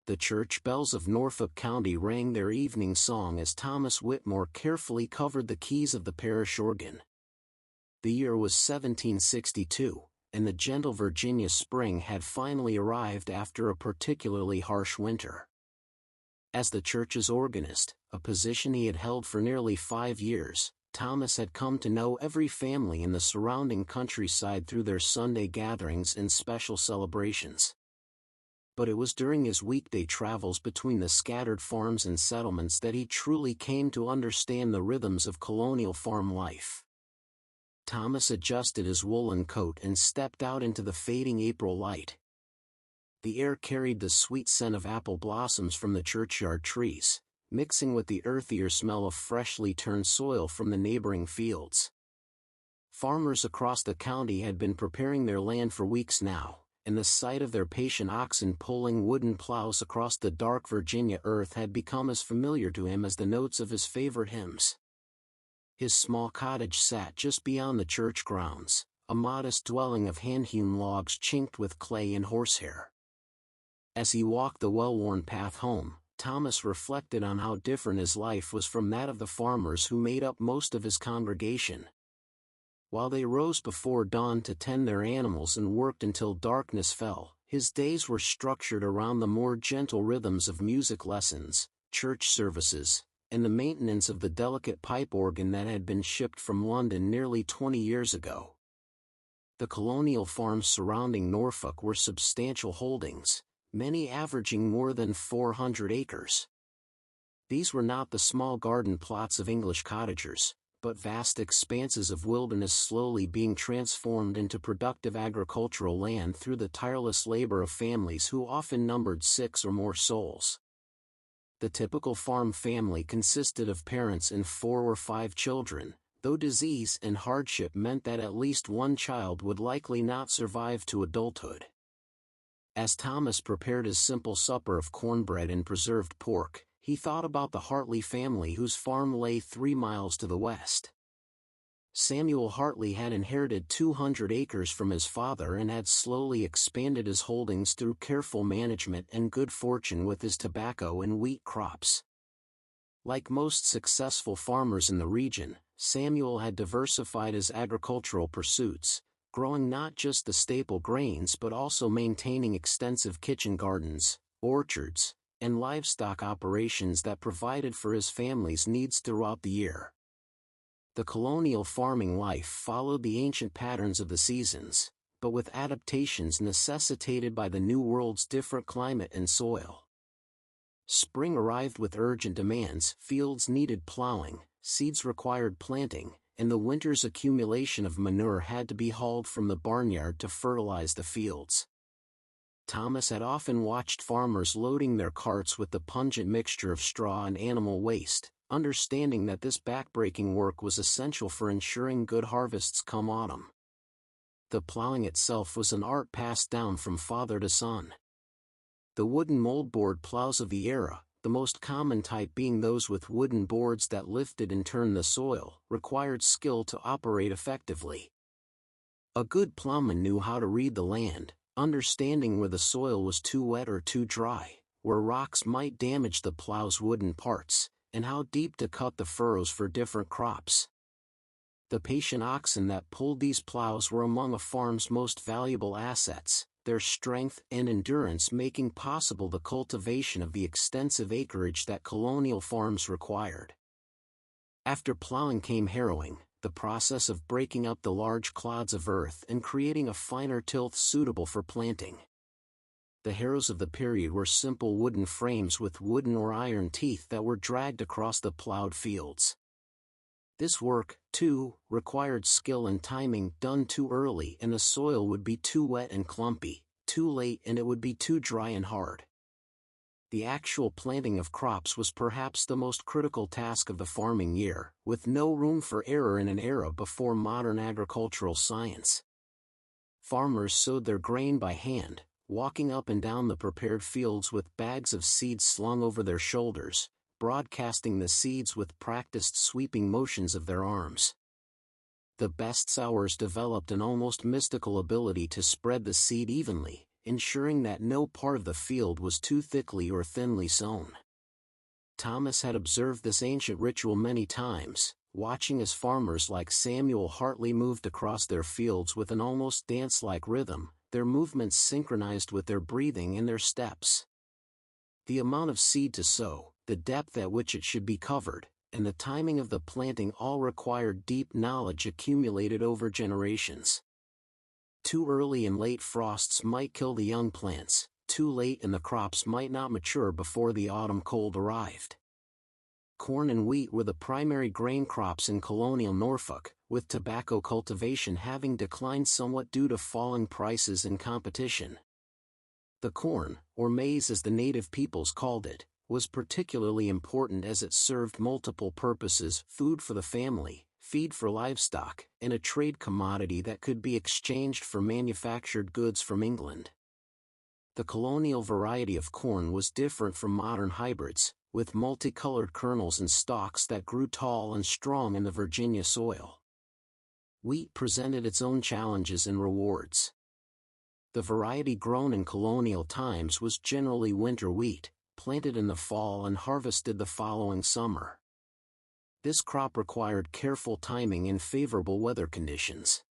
The church bells of Norfolk County rang their evening song as Thomas Whitmore carefully covered the keys of the parish organ. The year was 1762, and the gentle Virginia spring had finally arrived after a particularly harsh winter. As the church's organist, a position he had held for nearly 5 years, Thomas had come to know every family in the surrounding countryside through their Sunday gatherings and special celebrations. But it was during his weekday travels between the scattered farms and settlements that he truly came to understand the rhythms of colonial farm life. Thomas adjusted his woolen coat and stepped out into the fading April light. The air carried the sweet scent of apple blossoms from the churchyard trees, mixing with the earthier smell of freshly turned soil from the neighboring fields. Farmers across the county had been preparing their land for weeks now, and the sight of their patient oxen pulling wooden plows across the dark Virginia earth had become as familiar to him as the notes of his favorite hymns. His small cottage sat just beyond the church grounds, a modest dwelling of hand-hewn logs chinked with clay and horsehair. As he walked the well-worn path home, Thomas reflected on how different his life was from that of the farmers who made up most of his congregation. While they rose before dawn to tend their animals and worked until darkness fell, his days were structured around the more gentle rhythms of music lessons, church services, and the maintenance of the delicate pipe organ that had been shipped from London nearly 20 years ago. The colonial farms surrounding Norfolk were substantial holdings, many averaging more than 400 acres. These were not the small garden plots of English cottagers, but vast expanses of wilderness slowly being transformed into productive agricultural land through the tireless labor of families who often numbered 6 or more souls. The typical farm family consisted of parents and 4 or 5 children, though disease and hardship meant that at least one child would likely not survive to adulthood. As Thomas prepared his simple supper of cornbread and preserved pork, he thought about the Hartley family whose farm lay 3 miles to the west. Samuel Hartley had inherited 200 acres from his father and had slowly expanded his holdings through careful management and good fortune with his tobacco and wheat crops. Like most successful farmers in the region, Samuel had diversified his agricultural pursuits, growing not just the staple grains but also maintaining extensive kitchen gardens, orchards, and livestock operations that provided for his family's needs throughout the year. The colonial farming life followed the ancient patterns of the seasons, but with adaptations necessitated by the New World's different climate and soil. Spring arrived with urgent demands. Fields needed plowing, seeds required planting, and the winter's accumulation of manure had to be hauled from the barnyard to fertilize the fields. Thomas had often watched farmers loading their carts with the pungent mixture of straw and animal waste, understanding that this backbreaking work was essential for ensuring good harvests come autumn. The plowing itself was an art passed down from father to son. The wooden moldboard plows of the era, the most common type being those with wooden boards that lifted and turned the soil, required skill to operate effectively. A good plowman knew how to read the land, understanding where the soil was too wet or too dry, where rocks might damage the plow's wooden parts, and how deep to cut the furrows for different crops. The patient oxen that pulled these plows were among a farm's most valuable assets, their strength and endurance making possible the cultivation of the extensive acreage that colonial farms required. After plowing came harrowing, the process of breaking up the large clods of earth and creating a finer tilth suitable for planting. The harrows of the period were simple wooden frames with wooden or iron teeth that were dragged across the plowed fields. This work, too, required skill and timing. Done too early and the soil would be too wet and clumpy, too late and it would be too dry and hard. The actual planting of crops was perhaps the most critical task of the farming year, with no room for error in an era before modern agricultural science. Farmers sowed their grain by hand, walking up and down the prepared fields with bags of seeds slung over their shoulders, broadcasting the seeds with practiced sweeping motions of their arms. The best sowers developed an almost mystical ability to spread the seed evenly, ensuring that no part of the field was too thickly or thinly sown. Thomas had observed this ancient ritual many times, watching as farmers like Samuel Hartley moved across their fields with an almost dance-like rhythm, their movements synchronized with their breathing and their steps. The amount of seed to sow, the depth at which it should be covered, and the timing of the planting all required deep knowledge accumulated over generations. Too early and late frosts might kill the young plants, too late and the crops might not mature before the autumn cold arrived. Corn and wheat were the primary grain crops in colonial Norfolk, with tobacco cultivation having declined somewhat due to falling prices and competition. The corn, or maize as the native peoples called it, was particularly important as it served multiple purposes: food for the family, feed for livestock, and a trade commodity that could be exchanged for manufactured goods from England. The colonial variety of corn was different from modern hybrids, with multicolored kernels and stalks that grew tall and strong in the Virginia soil. Wheat presented its own challenges and rewards. The variety grown in colonial times was generally winter wheat, planted in the fall and harvested the following summer. This crop required careful timing and favorable weather conditions.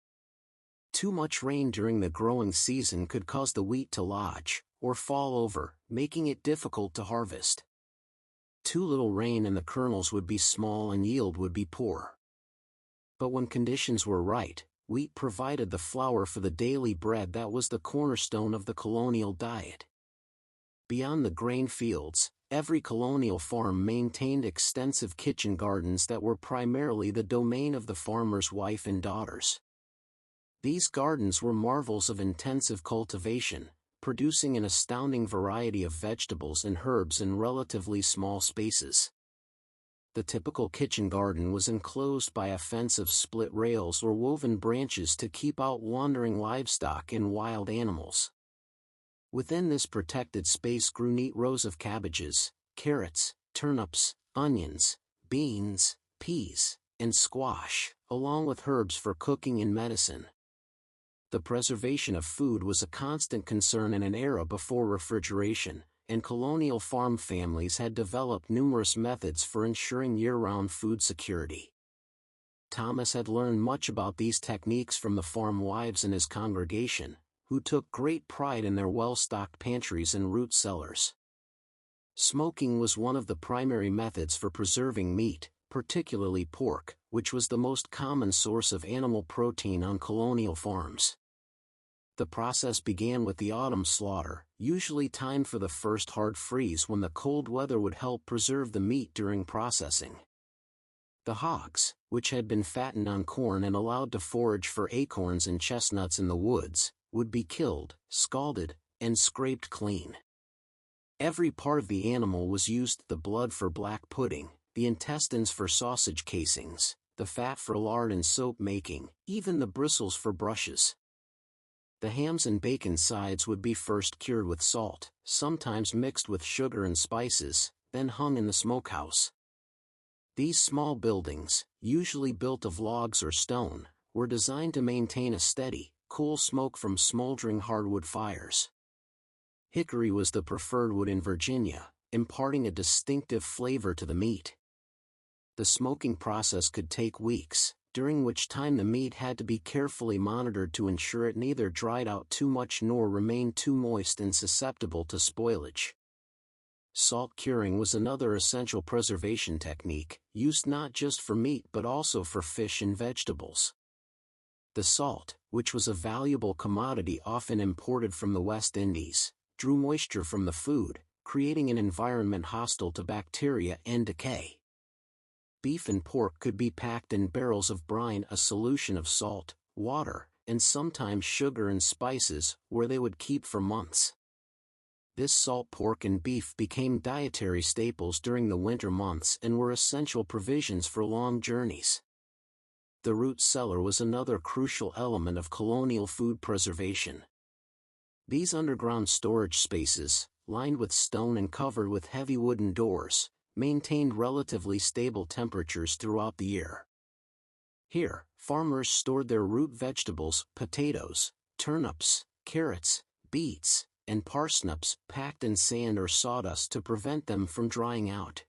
Too much rain during the growing season could cause the wheat to lodge, or fall over, making it difficult to harvest. Too little rain and the kernels would be small and yield would be poor. But when conditions were right, wheat provided the flour for the daily bread that was the cornerstone of the colonial diet. Beyond the grain fields, every colonial farm maintained extensive kitchen gardens that were primarily the domain of the farmer's wife and daughters. These gardens were marvels of intensive cultivation, producing an astounding variety of vegetables and herbs in relatively small spaces. The typical kitchen garden was enclosed by a fence of split rails or woven branches to keep out wandering livestock and wild animals. Within this protected space grew neat rows of cabbages, carrots, turnips, onions, beans, peas, and squash, along with herbs for cooking and medicine. The preservation of food was a constant concern in an era before refrigeration, and colonial farm families had developed numerous methods for ensuring year-round food security. Thomas had learned much about these techniques from the farm wives in his congregation, who took great pride in their well-stocked pantries and root cellars. Smoking was one of the primary methods for preserving meat, particularly pork, which was the most common source of animal protein on colonial farms. The process began with the autumn slaughter, usually timed for the first hard freeze when the cold weather would help preserve the meat during processing. The hogs, which had been fattened on corn and allowed to forage for acorns and chestnuts in the woods, would be killed, scalded, and scraped clean. Every part of the animal was used: the blood for black pudding, the intestines for sausage casings, the fat for lard and soap making, even the bristles for brushes. The hams and bacon sides would be first cured with salt, sometimes mixed with sugar and spices, then hung in the smokehouse. These small buildings, usually built of logs or stone, were designed to maintain a steady, cool smoke from smoldering hardwood fires. Hickory was the preferred wood in Virginia, imparting a distinctive flavor to the meat. The smoking process could take weeks, during which time the meat had to be carefully monitored to ensure it neither dried out too much nor remained too moist and susceptible to spoilage. Salt curing was another essential preservation technique, used not just for meat but also for fish and vegetables. The salt, which was a valuable commodity often imported from the West Indies, drew moisture from the food, creating an environment hostile to bacteria and decay. Beef and pork could be packed in barrels of brine, a solution of salt, water, and sometimes sugar and spices, where they would keep for months. This salt pork and beef became dietary staples during the winter months and were essential provisions for long journeys. The root cellar was another crucial element of colonial food preservation. These underground storage spaces, lined with stone and covered with heavy wooden doors, maintained relatively stable temperatures throughout the year. Here, farmers stored their root vegetables, potatoes, turnips, carrots, beets, and parsnips packed in sand or sawdust to prevent them from drying out.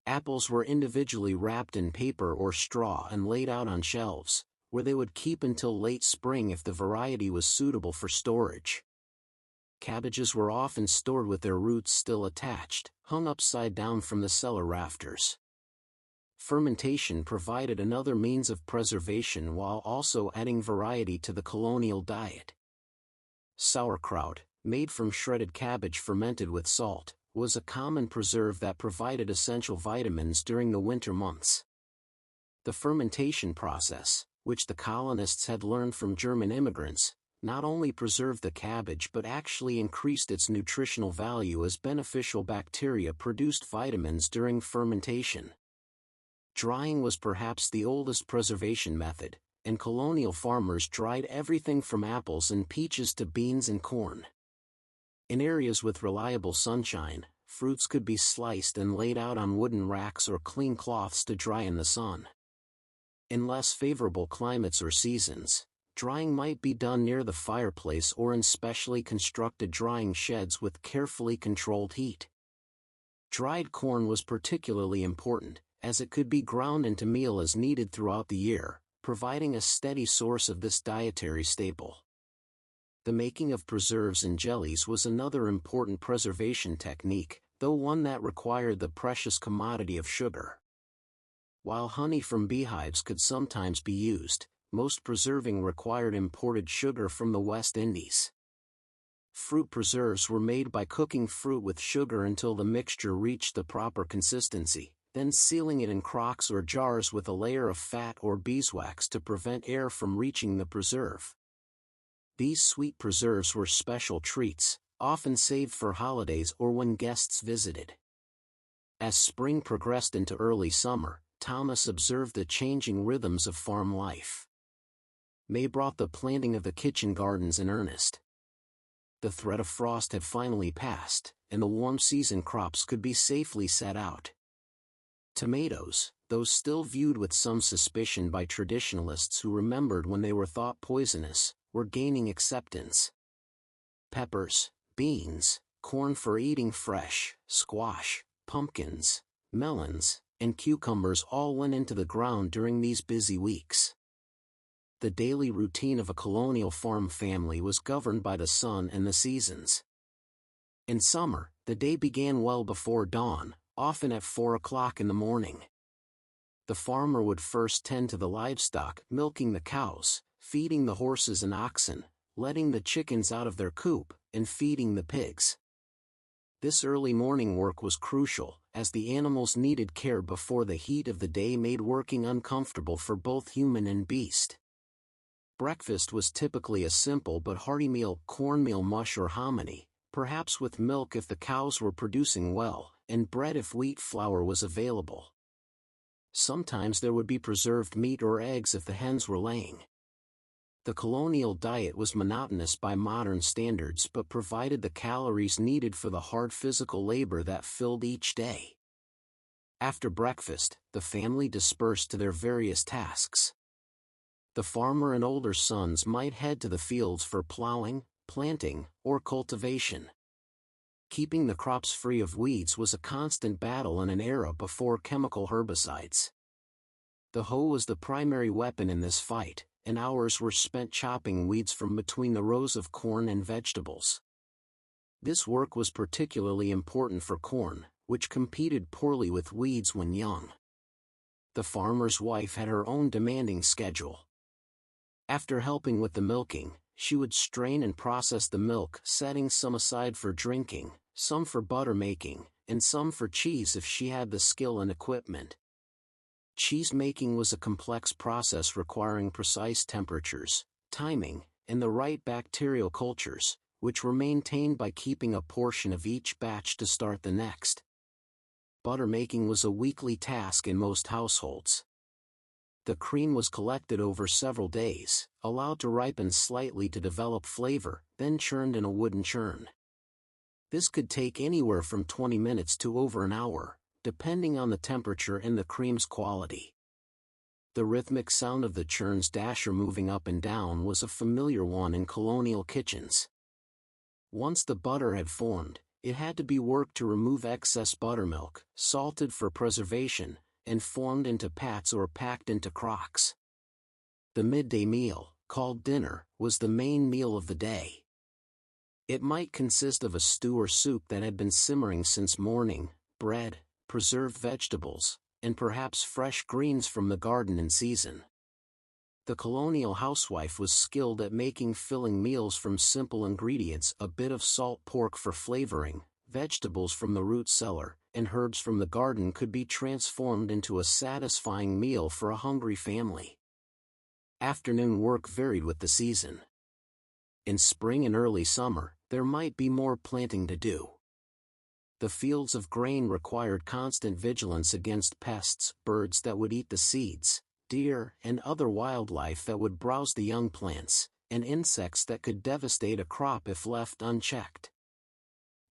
Apples were individually wrapped in paper or straw and laid out on shelves, where they would keep until late spring if the variety was suitable for storage. Cabbages were often stored with their roots still attached, hung upside down from the cellar rafters. Fermentation provided another means of preservation while also adding variety to the colonial diet. Sauerkraut, made from shredded cabbage fermented with salt, was a common preserve that provided essential vitamins during the winter months. The fermentation process, which the colonists had learned from German immigrants, not only preserved the cabbage but actually increased its nutritional value as beneficial bacteria produced vitamins during fermentation. Drying was perhaps the oldest preservation method, and colonial farmers dried everything from apples and peaches to beans and corn. In areas with reliable sunshine, fruits could be sliced and laid out on wooden racks or clean cloths to dry in the sun. In less favorable climates or seasons, drying might be done near the fireplace or in specially constructed drying sheds with carefully controlled heat. Dried corn was particularly important, as it could be ground into meal as needed throughout the year, providing a steady source of this dietary staple. The making of preserves and jellies was another important preservation technique, though one that required the precious commodity of sugar. While honey from beehives could sometimes be used, most preserving required imported sugar from the West Indies. Fruit preserves were made by cooking fruit with sugar until the mixture reached the proper consistency, then sealing it in crocks or jars with a layer of fat or beeswax to prevent air from reaching the preserve. These sweet preserves were special treats, often saved for holidays or when guests visited. As spring progressed into early summer, Thomas observed the changing rhythms of farm life. May brought the planting of the kitchen gardens in earnest. The threat of frost had finally passed, and the warm season crops could be safely set out. Tomatoes, though still viewed with some suspicion by traditionalists who remembered when they were thought poisonous, were gaining acceptance. Peppers, beans, corn for eating fresh, squash, pumpkins, melons, and cucumbers all went into the ground during these busy weeks. The daily routine of a colonial farm family was governed by the sun and the seasons. In summer, the day began well before dawn, often at 4 o'clock in the morning. The farmer would first tend to the livestock, milking the cows, feeding the horses and oxen, letting the chickens out of their coop, and feeding the pigs. This early morning work was crucial, as the animals needed care before the heat of the day made working uncomfortable for both human and beast. Breakfast was typically a simple but hearty meal: cornmeal mush or hominy, perhaps with milk if the cows were producing well, and bread if wheat flour was available. Sometimes there would be preserved meat or eggs if the hens were laying. The colonial diet was monotonous by modern standards but provided the calories needed for the hard physical labor that filled each day. After breakfast, the family dispersed to their various tasks. The farmer and older sons might head to the fields for plowing, planting, or cultivation. Keeping the crops free of weeds was a constant battle in an era before chemical herbicides. The hoe was the primary weapon in this fight, and hours were spent chopping weeds from between the rows of corn and vegetables. This work was particularly important for corn, which competed poorly with weeds when young. The farmer's wife had her own demanding schedule. After helping with the milking, she would strain and process the milk, setting some aside for drinking, some for butter making, and some for cheese if she had the skill and equipment. Cheese making was a complex process requiring precise temperatures, timing, and the right bacterial cultures, which were maintained by keeping a portion of each batch to start the next. Butter making was a weekly task in most households. The cream was collected over several days, allowed to ripen slightly to develop flavor, then churned in a wooden churn. This could take anywhere from 20 minutes to over an hour, depending on the temperature and the cream's quality. The rhythmic sound of the churn's dasher moving up and down was a familiar one in colonial kitchens. Once the butter had formed, it had to be worked to remove excess buttermilk, salted for preservation, and formed into pats or packed into crocks. The midday meal, called dinner, was the main meal of the day. It might consist of a stew or soup that had been simmering since morning, bread, preserved vegetables, and perhaps fresh greens from the garden in season. The colonial housewife was skilled at making filling meals from simple ingredients: a bit of salt pork for flavoring, vegetables from the root cellar, and herbs from the garden could be transformed into a satisfying meal for a hungry family. Afternoon work varied with the season. In spring and early summer, there might be more planting to do. The fields of grain required constant vigilance against pests, birds that would eat the seeds, deer and other wildlife that would browse the young plants, and insects that could devastate a crop if left unchecked.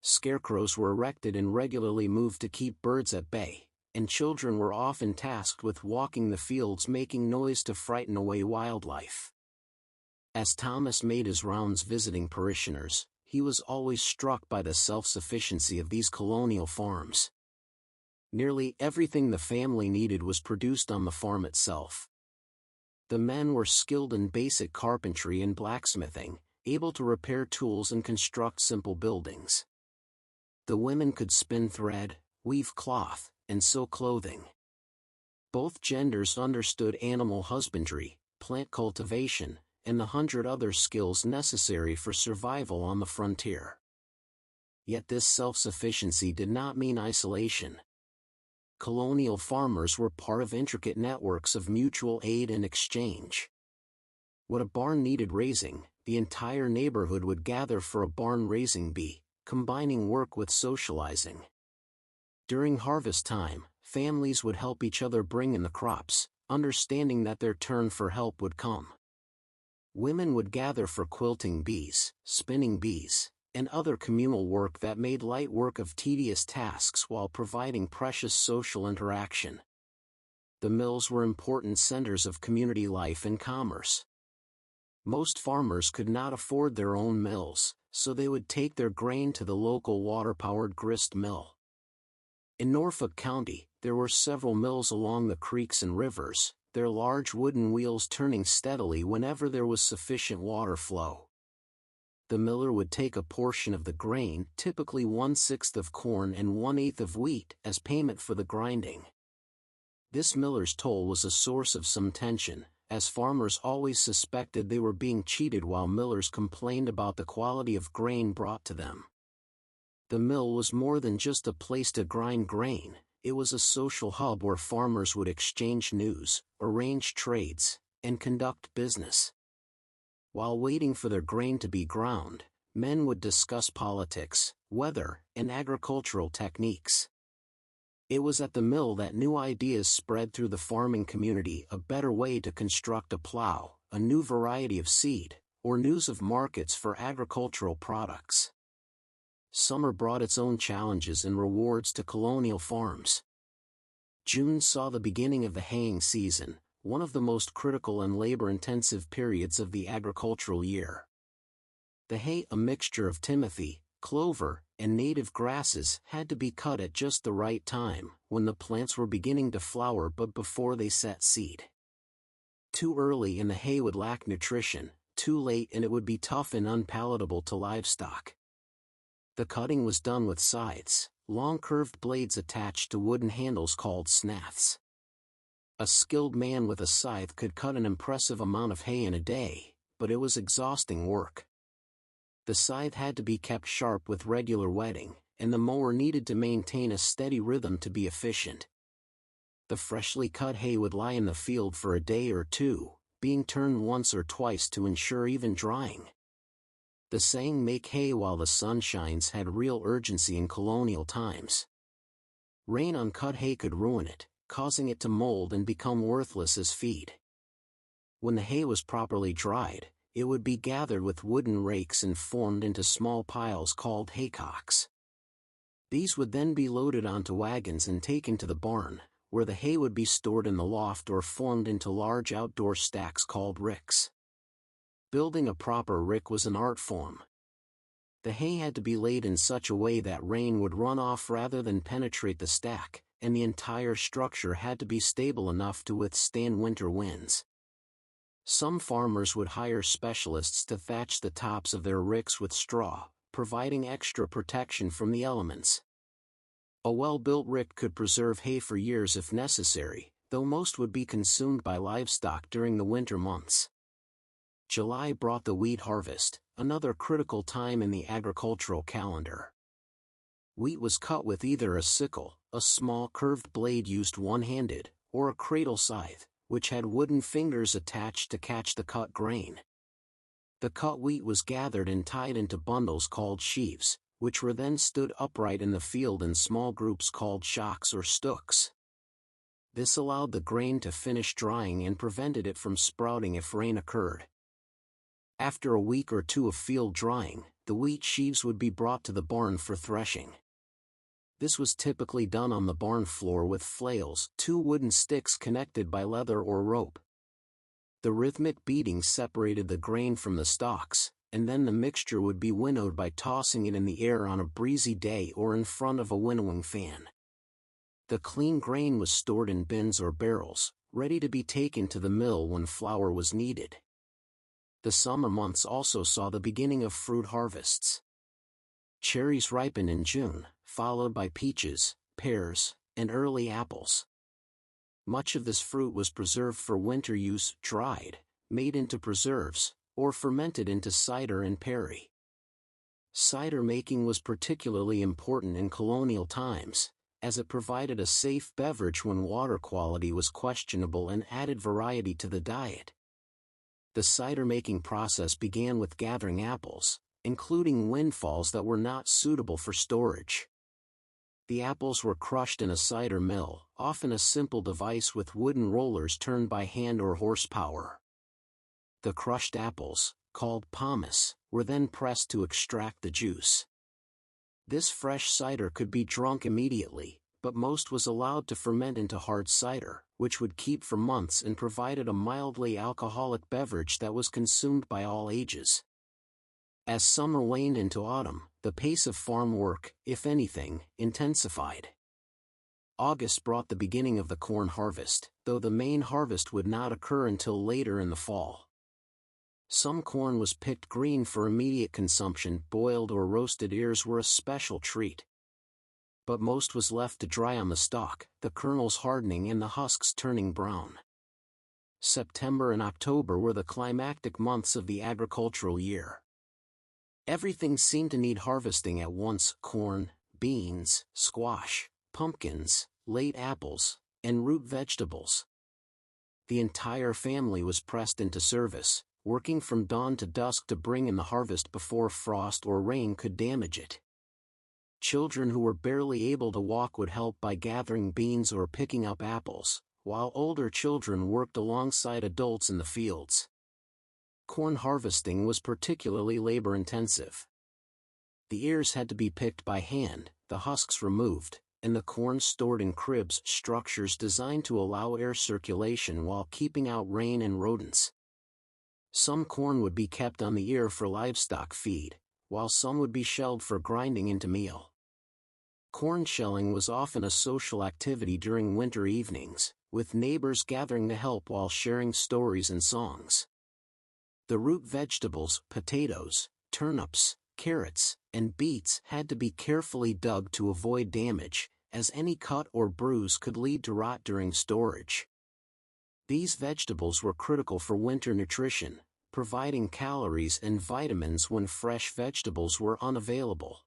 Scarecrows were erected and regularly moved to keep birds at bay, and children were often tasked with walking the fields making noise to frighten away wildlife. As Thomas made his rounds visiting parishioners, he was always struck by the self-sufficiency of these colonial farms. Nearly everything the family needed was produced on the farm itself. The men were skilled in basic carpentry and blacksmithing, able to repair tools and construct simple buildings. The women could spin thread, weave cloth, and sew clothing. Both genders understood animal husbandry, plant cultivation, and the 100 other skills necessary for survival on the frontier. Yet this self-sufficiency did not mean isolation. Colonial farmers were part of intricate networks of mutual aid and exchange. What a barn needed raising, the entire neighborhood would gather for a barn raising bee, combining work with socializing. During harvest time, families would help each other bring in the crops, understanding that their turn for help would come. Women would gather for quilting bees, spinning bees, and other communal work that made light work of tedious tasks while providing precious social interaction. The mills were important centers of community life and commerce. Most farmers could not afford their own mills, so they would take their grain to the local water-powered grist mill. In Norfolk County, there were several mills along the creeks and rivers, their large wooden wheels turning steadily whenever there was sufficient water flow. The miller would take a portion of the grain, typically 1/6 of corn and 1/8 of wheat, as payment for the grinding. This miller's toll was a source of some tension, as farmers always suspected they were being cheated while millers complained about the quality of grain brought to them. The mill was more than just a place to grind grain. It was a social hub where farmers would exchange news, arrange trades, and conduct business. While waiting for their grain to be ground, men would discuss politics, weather, and agricultural techniques. It was at the mill that new ideas spread through the farming community: a better way to construct a plow, a new variety of seed, or news of markets for agricultural products. Summer brought its own challenges and rewards to colonial farms. June saw the beginning of the haying season, one of the most critical and labor-intensive periods of the agricultural year. The hay, a mixture of timothy, clover, and native grasses, had to be cut at just the right time, when the plants were beginning to flower but before they set seed. Too early and the hay would lack nutrition, too late and it would be tough and unpalatable to livestock. The cutting was done with scythes, long curved blades attached to wooden handles called snaths. A skilled man with a scythe could cut an impressive amount of hay in a day, but it was exhausting work. The scythe had to be kept sharp with regular whetting, and the mower needed to maintain a steady rhythm to be efficient. The freshly cut hay would lie in the field for a day or two, being turned once or twice to ensure even drying. The saying "make hay while the sun shines" had real urgency in colonial times. Rain on cut hay could ruin it, causing it to mold and become worthless as feed. When the hay was properly dried, it would be gathered with wooden rakes and formed into small piles called haycocks. These would then be loaded onto wagons and taken to the barn, where the hay would be stored in the loft or formed into large outdoor stacks called ricks. Building a proper rick was an art form. The hay had to be laid in such a way that rain would run off rather than penetrate the stack, and the entire structure had to be stable enough to withstand winter winds. Some farmers would hire specialists to thatch the tops of their ricks with straw, providing extra protection from the elements. A well-built rick could preserve hay for years if necessary, though most would be consumed by livestock during the winter months. July brought the wheat harvest, another critical time in the agricultural calendar. Wheat was cut with either a sickle, a small curved blade used one-handed, or a cradle scythe, which had wooden fingers attached to catch the cut grain. The cut wheat was gathered and tied into bundles called sheaves, which were then stood upright in the field in small groups called shocks or stooks. This allowed the grain to finish drying and prevented it from sprouting if rain occurred. After a week or two of field drying, the wheat sheaves would be brought to the barn for threshing. This was typically done on the barn floor with flails, two wooden sticks connected by leather or rope. The rhythmic beating separated the grain from the stalks, and then the mixture would be winnowed by tossing it in the air on a breezy day or in front of a winnowing fan. The clean grain was stored in bins or barrels, ready to be taken to the mill when flour was needed. The summer months also saw the beginning of fruit harvests. Cherries ripened in June, followed by peaches, pears, and early apples. Much of this fruit was preserved for winter use, dried, made into preserves, or fermented into cider and perry. Cider making was particularly important in colonial times, as it provided a safe beverage when water quality was questionable and added variety to the diet. The cider-making process began with gathering apples, including windfalls that were not suitable for storage. The apples were crushed in a cider mill, often a simple device with wooden rollers turned by hand or horsepower. The crushed apples, called pomace, were then pressed to extract the juice. This fresh cider could be drunk immediately, but most was allowed to ferment into hard cider, which would keep for months and provided a mildly alcoholic beverage that was consumed by all ages. As summer waned into autumn, the pace of farm work, if anything, intensified. August brought the beginning of the corn harvest, though the main harvest would not occur until later in the fall. Some corn was picked green for immediate consumption. Boiled or roasted ears were a special treat. But most was left to dry on the stalk, the kernels hardening and the husks turning brown. September and October were the climactic months of the agricultural year. Everything seemed to need harvesting at once: corn, beans, squash, pumpkins, late apples, and root vegetables. The entire family was pressed into service, working from dawn to dusk to bring in the harvest before frost or rain could damage it. Children who were barely able to walk would help by gathering beans or picking up apples, while older children worked alongside adults in the fields. Corn harvesting was particularly labor-intensive. The ears had to be picked by hand, the husks removed, and the corn stored in cribs, structures designed to allow air circulation while keeping out rain and rodents. Some corn would be kept on the ear for livestock feed, while some would be shelled for grinding into meal. Corn shelling was often a social activity during winter evenings, with neighbors gathering to help while sharing stories and songs. The root vegetables, potatoes, turnips, carrots, and beets had to be carefully dug to avoid damage, as any cut or bruise could lead to rot during storage. These vegetables were critical for winter nutrition, providing calories and vitamins when fresh vegetables were unavailable.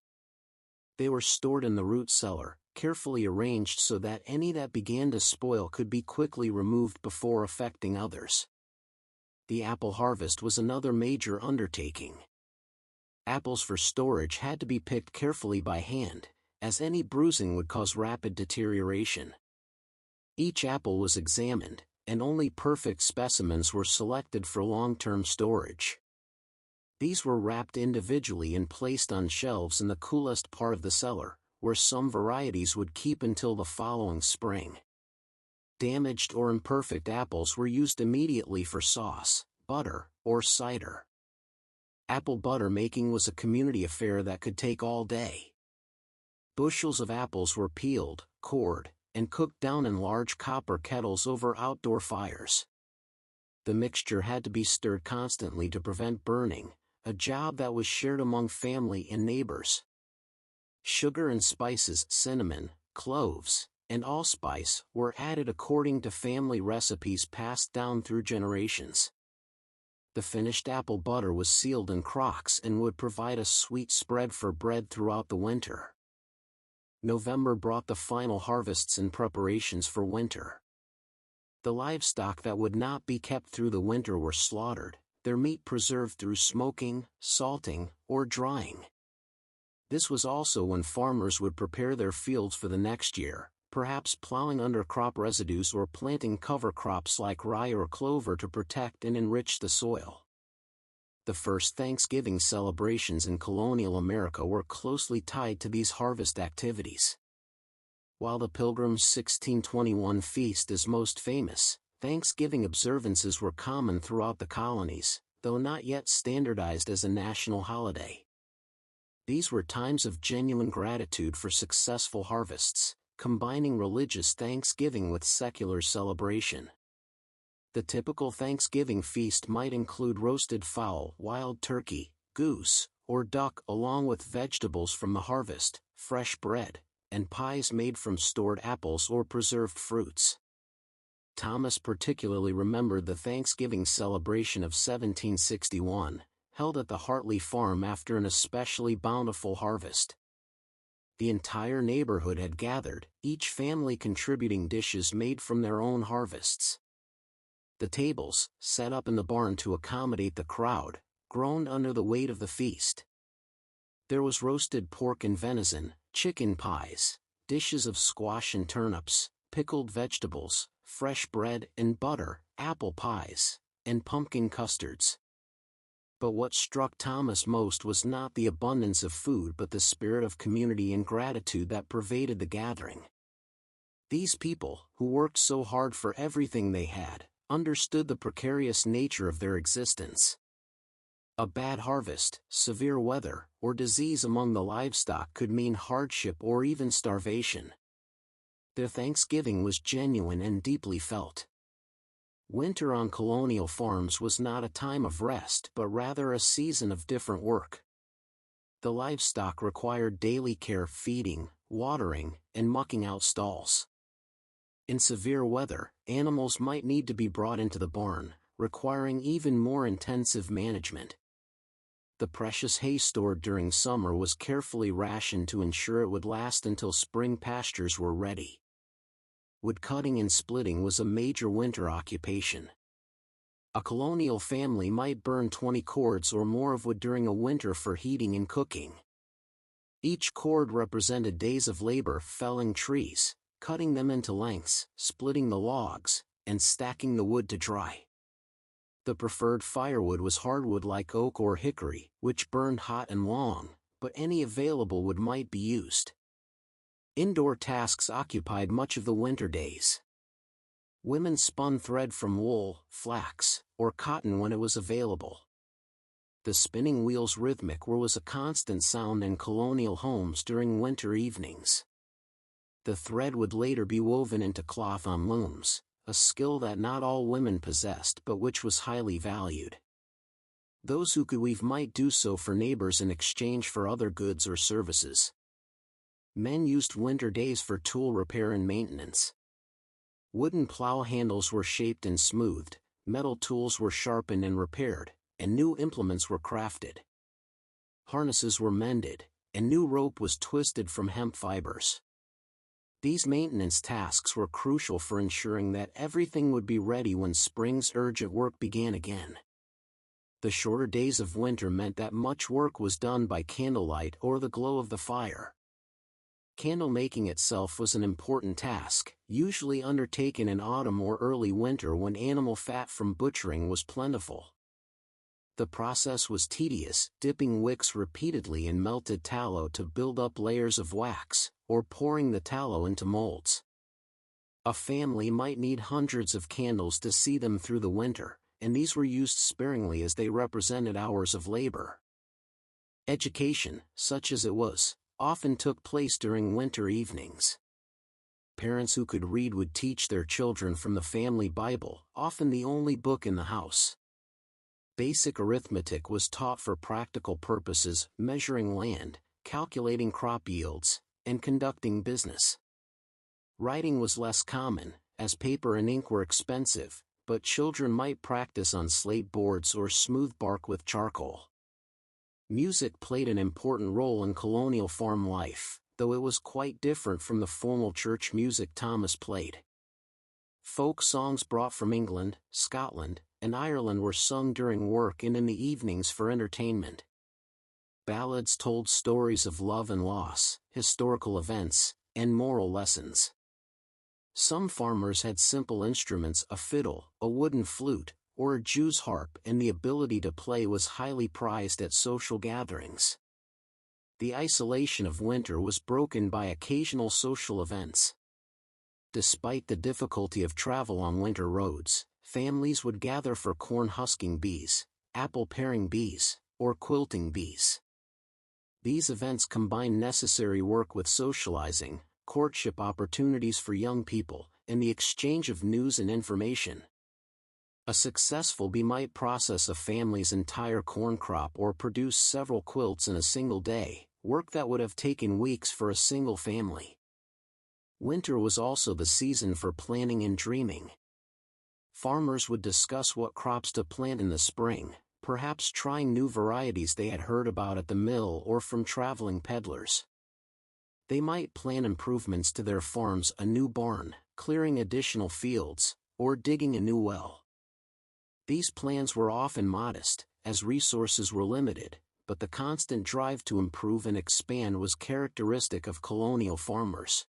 They were stored in the root cellar, carefully arranged so that any that began to spoil could be quickly removed before affecting others. The apple harvest was another major undertaking. Apples for storage had to be picked carefully by hand, as any bruising would cause rapid deterioration. Each apple was examined, and only perfect specimens were selected for long-term storage. These were wrapped individually and placed on shelves in the coolest part of the cellar, where some varieties would keep until the following spring. Damaged or imperfect apples were used immediately for sauce, butter, or cider. Apple butter making was a community affair that could take all day. Bushels of apples were peeled, cored, and cooked down in large copper kettles over outdoor fires. The mixture had to be stirred constantly to prevent burning, a job that was shared among family and neighbors. Sugar and spices, cinnamon, cloves, and allspice were added according to family recipes passed down through generations. The finished apple butter was sealed in crocks and would provide a sweet spread for bread throughout the winter. November brought the final harvests and preparations for winter. The livestock that would not be kept through the winter were slaughtered, their meat preserved through smoking, salting, or drying. This was also when farmers would prepare their fields for the next year, perhaps plowing under crop residues or planting cover crops like rye or clover to protect and enrich the soil. The first Thanksgiving celebrations in colonial America were closely tied to these harvest activities. While the Pilgrims' 1621 feast is most famous, Thanksgiving observances were common throughout the colonies, though not yet standardized as a national holiday. These were times of genuine gratitude for successful harvests, combining religious thanksgiving with secular celebration. The typical Thanksgiving feast might include roasted fowl, wild turkey, goose, or duck along with vegetables from the harvest, fresh bread, and pies made from stored apples or preserved fruits. Thomas particularly remembered the Thanksgiving celebration of 1761, held at the Hartley farm after an especially bountiful harvest. The entire neighborhood had gathered, each family contributing dishes made from their own harvests. The tables, set up in the barn to accommodate the crowd, groaned under the weight of the feast. There was roasted pork and venison, chicken pies, dishes of squash and turnips, pickled vegetables, fresh bread and butter, apple pies, and pumpkin custards. But what struck Thomas most was not the abundance of food but the spirit of community and gratitude that pervaded the gathering. These people, who worked so hard for everything they had, understood the precarious nature of their existence. A bad harvest, severe weather, or disease among the livestock could mean hardship or even starvation. Their thanksgiving was genuine and deeply felt. Winter on colonial farms was not a time of rest but rather a season of different work. The livestock required daily care, feeding, watering, and mucking out stalls. In severe weather, animals might need to be brought into the barn, requiring even more intensive management. The precious hay stored during summer was carefully rationed to ensure it would last until spring pastures were ready. Wood cutting and splitting was a major winter occupation. A colonial family might burn 20 cords or more of wood during a winter for heating and cooking. Each cord represented days of labor felling trees, cutting them into lengths, splitting the logs, and stacking the wood to dry. The preferred firewood was hardwood like oak or hickory, which burned hot and long, but any available wood might be used. Indoor tasks occupied much of the winter days. Women spun thread from wool, flax, or cotton when it was available. The spinning wheel's rhythmic whir was a constant sound in colonial homes during winter evenings. The thread would later be woven into cloth on looms, a skill that not all women possessed but which was highly valued. Those who could weave might do so for neighbors in exchange for other goods or services. Men used winter days for tool repair and maintenance. Wooden plow handles were shaped and smoothed, metal tools were sharpened and repaired, and new implements were crafted. Harnesses were mended, and new rope was twisted from hemp fibers. These maintenance tasks were crucial for ensuring that everything would be ready when spring's urgent work began again. The shorter days of winter meant that much work was done by candlelight or the glow of the fire. Candle making itself was an important task, usually undertaken in autumn or early winter when animal fat from butchering was plentiful. The process was tedious, dipping wicks repeatedly in melted tallow to build up layers of wax, or pouring the tallow into molds. A family might need hundreds of candles to see them through the winter, and these were used sparingly as they represented hours of labor. Education, such as it was, often took place during winter evenings. Parents who could read would teach their children from the family Bible, often the only book in the house. Basic arithmetic was taught for practical purposes, measuring land, calculating crop yields, and conducting business. Writing was less common, as paper and ink were expensive, but children might practice on slate boards or smooth bark with charcoal. Music played an important role in colonial farm life, though it was quite different from the formal church music Thomas played. Folk songs brought from England, Scotland, and Ireland were sung during work and in the evenings for entertainment. Ballads told stories of love and loss, historical events, and moral lessons. Some farmers had simple instruments, a fiddle, a wooden flute, or a Jew's harp, and the ability to play was highly prized at social gatherings. The isolation of winter was broken by occasional social events. Despite the difficulty of travel on winter roads, families would gather for corn husking bees, apple paring bees, or quilting bees. These events combined necessary work with socializing, courtship opportunities for young people, and the exchange of news and information. A successful bee might process a family's entire corn crop or produce several quilts in a single day, work that would have taken weeks for a single family. Winter was also the season for planning and dreaming. Farmers would discuss what crops to plant in the spring, perhaps trying new varieties they had heard about at the mill or from traveling peddlers. They might plan improvements to their farms, a new barn, clearing additional fields, or digging a new well. These plans were often modest, as resources were limited, but the constant drive to improve and expand was characteristic of colonial farmers.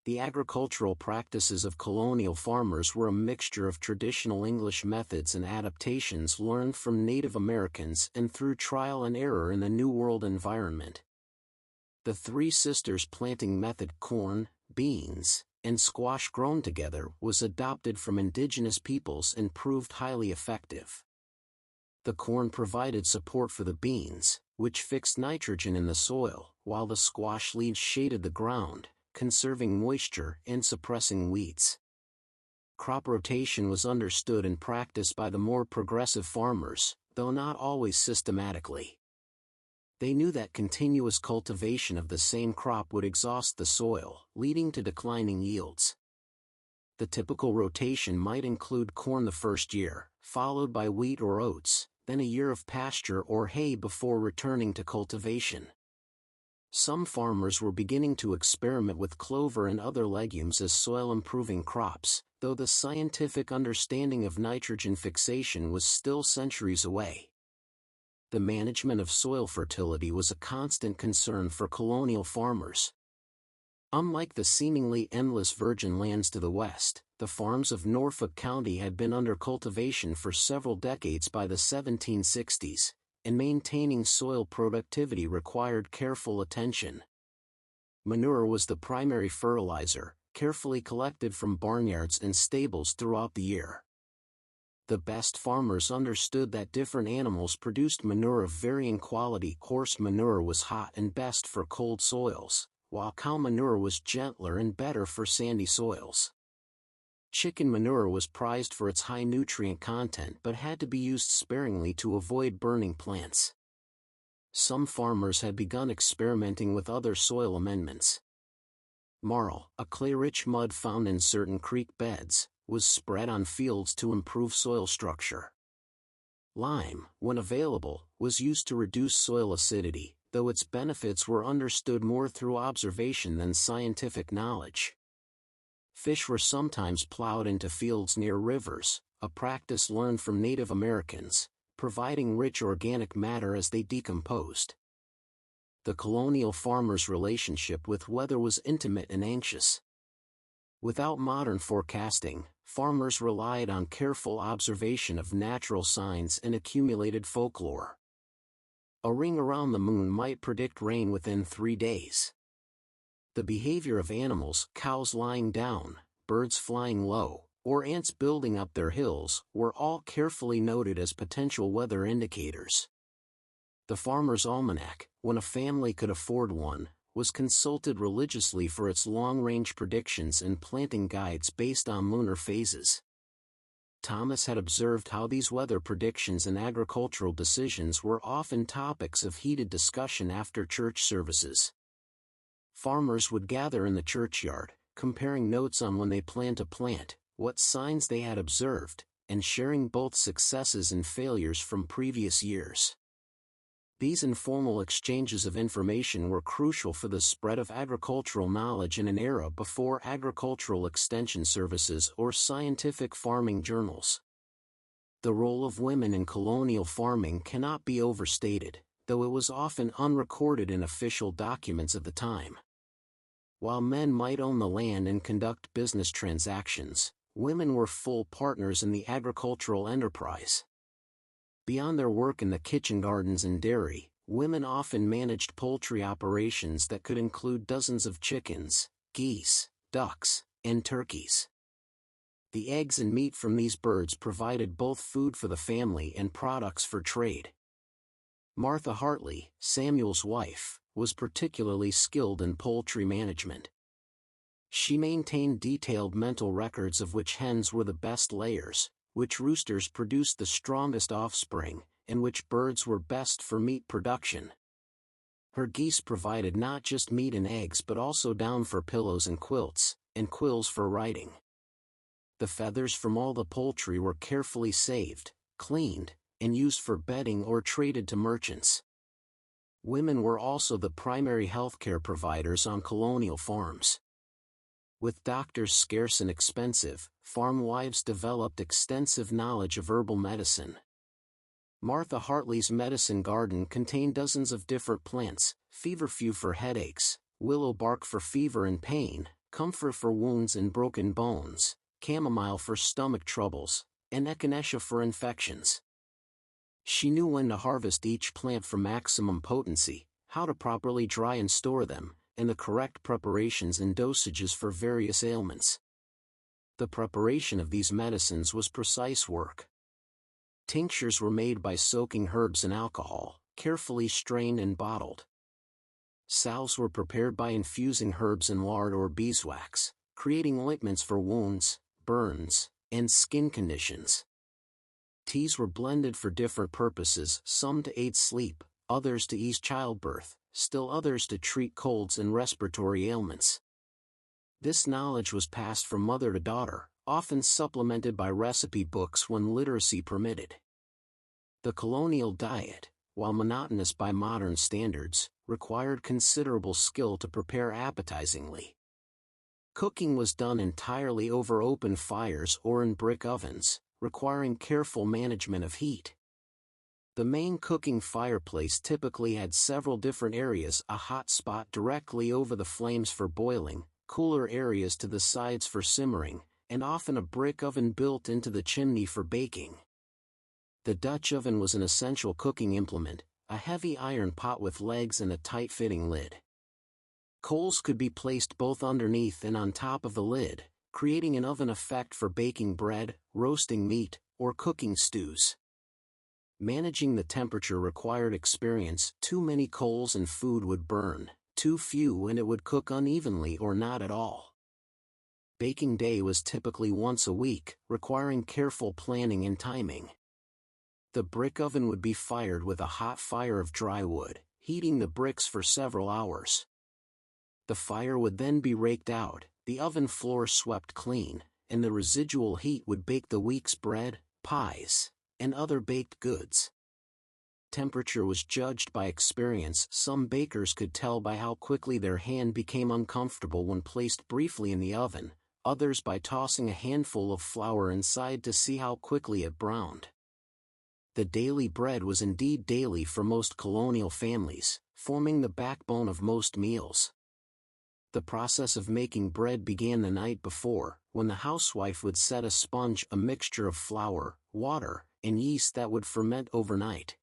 The agricultural practices of colonial farmers were a mixture of traditional English methods and adaptations learned from Native Americans and through trial and error in the New World environment. The Three Sisters planting method, corn, beans, and squash grown together, was adopted from indigenous peoples and proved highly effective. The corn provided support for the beans, which fixed nitrogen in the soil, while the squash leaves shaded the ground, conserving moisture and suppressing weeds. Crop rotation was understood and practiced by the more progressive farmers, though not always systematically. They knew that continuous cultivation of the same crop would exhaust the soil, leading to declining yields. The typical rotation might include corn the first year, followed by wheat or oats, then a year of pasture or hay before returning to cultivation. Some farmers were beginning to experiment with clover and other legumes as soil-improving crops, though the scientific understanding of nitrogen fixation was still centuries away. The management of soil fertility was a constant concern for colonial farmers. Unlike the seemingly endless virgin lands to the west, the farms of Norfolk County had been under cultivation for several decades by the 1760s, and maintaining soil productivity required careful attention. Manure was the primary fertilizer, carefully collected from barnyards and stables throughout the year. The best farmers understood that different animals produced manure of varying quality. Horse manure was hot and best for cold soils, while cow manure was gentler and better for sandy soils. Chicken manure was prized for its high nutrient content but had to be used sparingly to avoid burning plants. Some farmers had begun experimenting with other soil amendments. Marl, a clay-rich mud found in certain creek beds, was spread on fields to improve soil structure. Lime, when available, was used to reduce soil acidity, though its benefits were understood more through observation than scientific knowledge. Fish were sometimes plowed into fields near rivers, a practice learned from Native Americans, providing rich organic matter as they decomposed. The colonial farmer's relationship with weather was intimate and anxious. Without modern forecasting, farmers relied on careful observation of natural signs and accumulated folklore. A ring around the moon might predict rain within 3 days. The behavior of animals, cows lying down, birds flying low, or ants building up their hills, were all carefully noted as potential weather indicators. The Farmer's Almanac, when a family could afford one, was consulted religiously for its long-range predictions and planting guides based on lunar phases. Thomas had observed how these weather predictions and agricultural decisions were often topics of heated discussion after church services. Farmers would gather in the churchyard, comparing notes on when they planned to plant, what signs they had observed, and sharing both successes and failures from previous years. These informal exchanges of information were crucial for the spread of agricultural knowledge in an era before agricultural extension services or scientific farming journals. The role of women in colonial farming cannot be overstated, though it was often unrecorded in official documents of the time. While men might own the land and conduct business transactions, women were full partners in the agricultural enterprise. Beyond their work in the kitchen gardens and dairy, women often managed poultry operations that could include dozens of chickens, geese, ducks, and turkeys. The eggs and meat from these birds provided both food for the family and products for trade. Martha Hartley, Samuel's wife, was particularly skilled in poultry management. She maintained detailed mental records of which hens were the best layers, which roosters produced the strongest offspring, and which birds were best for meat production. Her geese provided not just meat and eggs but also down for pillows and quills for writing. The feathers from all the poultry were carefully saved, cleaned, and used for bedding or traded to merchants. Women were also the primary healthcare providers on colonial farms. With doctors scarce and expensive, farm wives developed extensive knowledge of herbal medicine. Martha Hartley's medicine garden contained dozens of different plants: feverfew for headaches, willow bark for fever and pain, comfrey for wounds and broken bones, chamomile for stomach troubles, and echinacea for infections. She knew when to harvest each plant for maximum potency, how to properly dry and store them, and the correct preparations and dosages for various ailments. The preparation of these medicines was precise work. Tinctures were made by soaking herbs in alcohol, carefully strained and bottled. Salves were prepared by infusing herbs in lard or beeswax, creating ointments for wounds, burns, and skin conditions. Teas were blended for different purposes, some to aid sleep, others to ease childbirth, still others to treat colds and respiratory ailments. This knowledge was passed from mother to daughter, often supplemented by recipe books when literacy permitted. The colonial diet, while monotonous by modern standards, required considerable skill to prepare appetizingly. Cooking was done entirely over open fires or in brick ovens, requiring careful management of heat. The main cooking fireplace typically had several different areas: a hot spot directly over the flames for boiling, cooler areas to the sides for simmering, and often a brick oven built into the chimney for baking. The Dutch oven was an essential cooking implement, a heavy iron pot with legs and a tight-fitting lid. Coals could be placed both underneath and on top of the lid, creating an oven effect for baking bread, roasting meat, or cooking stews. Managing the temperature required experience. Too many coals and food would burn, too few and it would cook unevenly or not at all. Baking day was typically once a week, requiring careful planning and timing. The brick oven would be fired with a hot fire of dry wood, heating the bricks for several hours. The fire would then be raked out, the oven floor swept clean, and the residual heat would bake the week's bread, pies, and other baked goods. Temperature was judged by experience. Some bakers could tell by how quickly their hand became uncomfortable when placed briefly in the oven, others by tossing a handful of flour inside to see how quickly it browned. The daily bread was indeed daily for most colonial families, forming the backbone of most meals. The process of making bread began the night before, when the housewife would set a sponge, a mixture of flour, water, and yeast that would ferment overnight.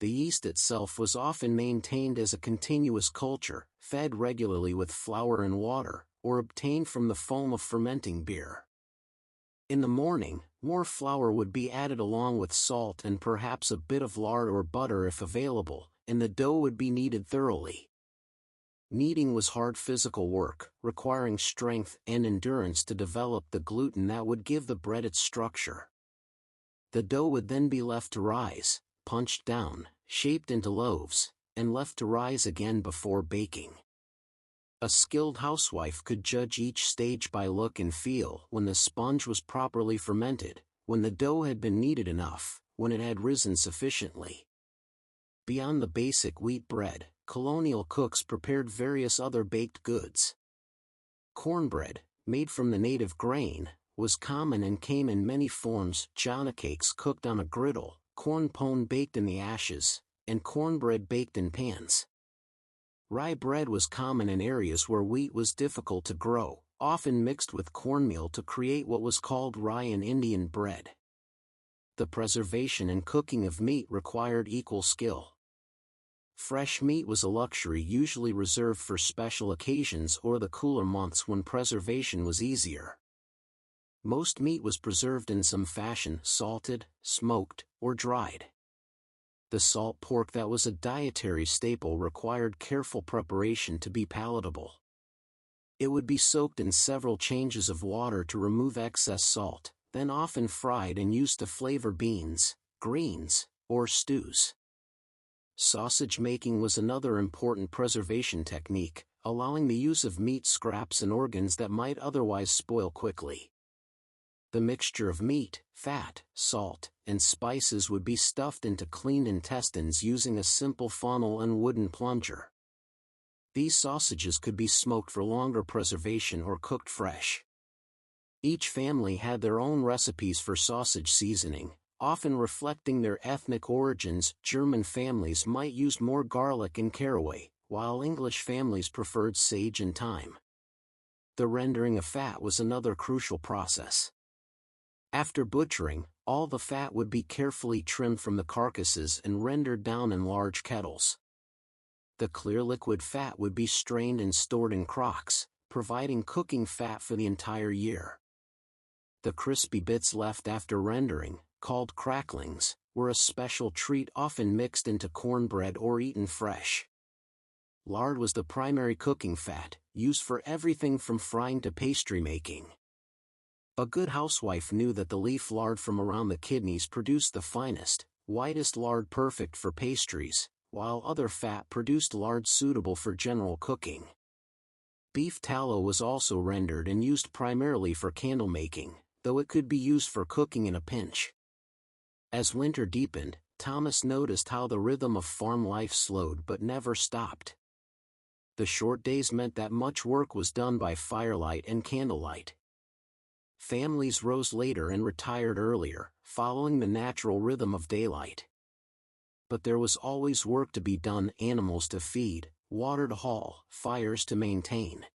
The yeast itself was often maintained as a continuous culture, fed regularly with flour and water, or obtained from the foam of fermenting beer. In the morning, more flour would be added along with salt and perhaps a bit of lard or butter if available, and the dough would be kneaded thoroughly. Kneading was hard physical work, requiring strength and endurance to develop the gluten that would give the bread its structure. The dough would then be left to rise, punched down, shaped into loaves, and left to rise again before baking. A skilled housewife could judge each stage by look and feel: when the sponge was properly fermented, when the dough had been kneaded enough, when it had risen sufficiently. Beyond the basic wheat bread, colonial cooks prepared various other baked goods. Cornbread, made from the native grain, was common and came in many forms: chana cakes cooked on a griddle, corn pone baked in the ashes, and cornbread baked in pans. Rye bread was common in areas where wheat was difficult to grow, often mixed with cornmeal to create what was called rye and Indian bread. The preservation and cooking of meat required equal skill. Fresh meat was a luxury usually reserved for special occasions or the cooler months when preservation was easier. Most meat was preserved in some fashion: salted, smoked, or dried. The salt pork that was a dietary staple required careful preparation to be palatable. It would be soaked in several changes of water to remove excess salt, then often fried and used to flavor beans, greens, or stews. Sausage making was another important preservation technique, allowing the use of meat scraps and organs that might otherwise spoil quickly. The mixture of meat, fat, salt, and spices would be stuffed into cleaned intestines using a simple funnel and wooden plunger. These sausages could be smoked for longer preservation or cooked fresh. Each family had their own recipes for sausage seasoning, often reflecting their ethnic origins. German families might use more garlic and caraway, while English families preferred sage and thyme. The rendering of fat was another crucial process. After butchering, all the fat would be carefully trimmed from the carcasses and rendered down in large kettles. The clear liquid fat would be strained and stored in crocks, providing cooking fat for the entire year. The crispy bits left after rendering, called cracklings, were a special treat often mixed into cornbread or eaten fresh. Lard was the primary cooking fat, used for everything from frying to pastry making. A good housewife knew that the leaf lard from around the kidneys produced the finest, whitest lard perfect for pastries, while other fat produced lard suitable for general cooking. Beef tallow was also rendered and used primarily for candle making, though it could be used for cooking in a pinch. As winter deepened, Thomas noticed how the rhythm of farm life slowed but never stopped. The short days meant that much work was done by firelight and candlelight. Families rose later and retired earlier, following the natural rhythm of daylight. But there was always work to be done: animals to feed, water to haul, fires to maintain.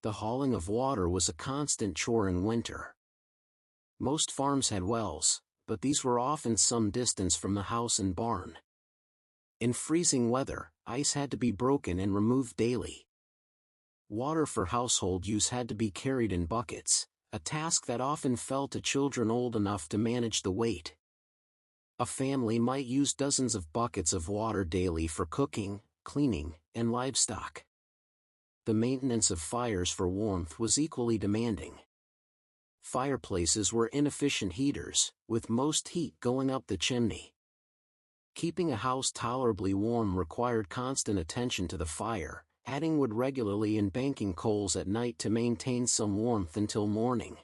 The hauling of water was a constant chore in winter. Most farms had wells, but these were often some distance from the house and barn. In freezing weather, ice had to be broken and removed daily. Water for household use had to be carried in buckets, a task that often fell to children old enough to manage the weight. A family might use dozens of buckets of water daily for cooking, cleaning, and livestock. The maintenance of fires for warmth was equally demanding. Fireplaces were inefficient heaters, with most heat going up the chimney. Keeping a house tolerably warm required constant attention to the fire, adding wood regularly and banking coals at night to maintain some warmth until morning.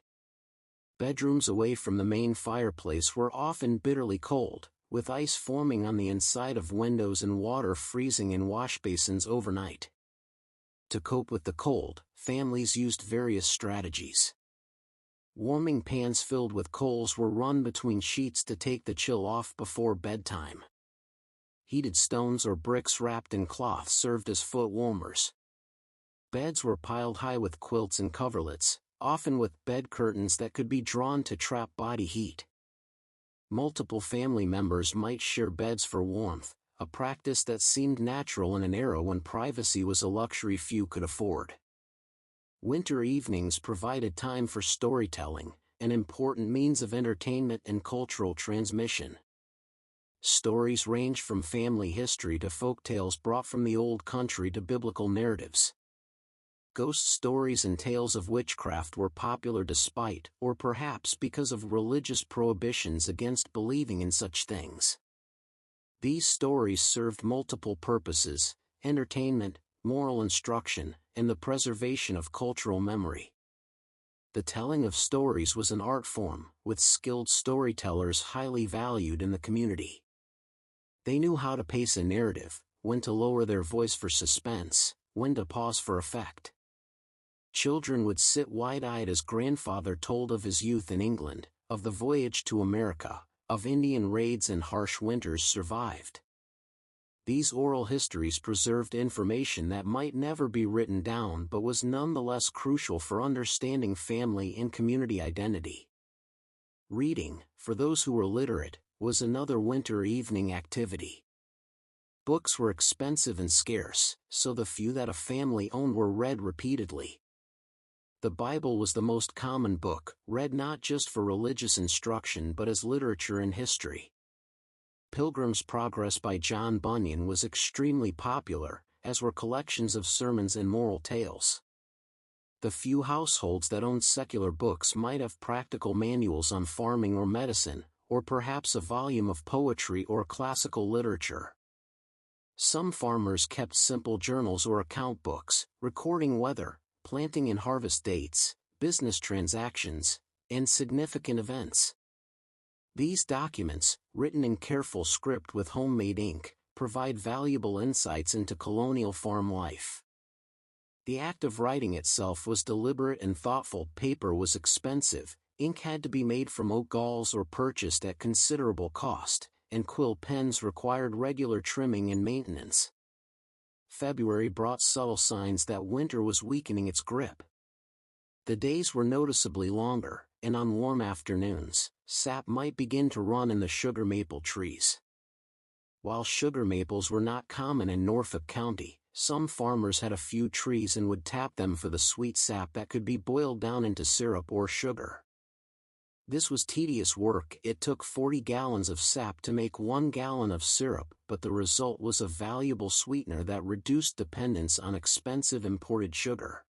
Bedrooms away from the main fireplace were often bitterly cold, with ice forming on the inside of windows and water freezing in washbasins overnight. To cope with the cold, families used various strategies. Warming pans filled with coals were run between sheets to take the chill off before bedtime. Heated stones or bricks wrapped in cloth served as foot warmers. Beds were piled high with quilts and coverlets, often with bed curtains that could be drawn to trap body heat. Multiple family members might share beds for warmth, a practice that seemed natural in an era when privacy was a luxury few could afford. Winter evenings provided time for storytelling, an important means of entertainment and cultural transmission. Stories range from family history to folk tales brought from the old country to biblical narratives. Ghost stories and tales of witchcraft were popular despite, or perhaps because of religious prohibitions against believing in such things. These stories served multiple purposes: entertainment, moral instruction, and the preservation of cultural memory. The telling of stories was an art form, with skilled storytellers highly valued in the community. They knew how to pace a narrative, when to lower their voice for suspense, when to pause for effect. Children would sit wide-eyed as grandfather told of his youth in England, of the voyage to America, of Indian raids and harsh winters survived. These oral histories preserved information that might never be written down but was nonetheless crucial for understanding family and community identity. Reading, for those who were literate, was another winter evening activity. Books were expensive and scarce, so the few that a family owned were read repeatedly. The Bible was the most common book, read not just for religious instruction but as literature and history. Pilgrim's Progress by John Bunyan was extremely popular, as were collections of sermons and moral tales. The few households that owned secular books might have practical manuals on farming or medicine, or perhaps a volume of poetry or classical literature. Some farmers kept simple journals or account books, recording weather, planting and harvest dates, business transactions, and significant events. These documents, written in careful script with homemade ink, provide valuable insights into colonial farm life. The act of writing itself was deliberate and thoughtful. Paper was expensive, ink had to be made from oak galls or purchased at considerable cost, and quill pens required regular trimming and maintenance. February brought subtle signs that winter was weakening its grip. The days were noticeably longer, and on warm afternoons, sap might begin to run in the sugar maple trees. While sugar maples were not common in Norfolk County, some farmers had a few trees and would tap them for the sweet sap that could be boiled down into syrup or sugar. This was tedious work. It took 40 gallons of sap to make 1 gallon of syrup, but the result was a valuable sweetener that reduced dependence on expensive imported sugar.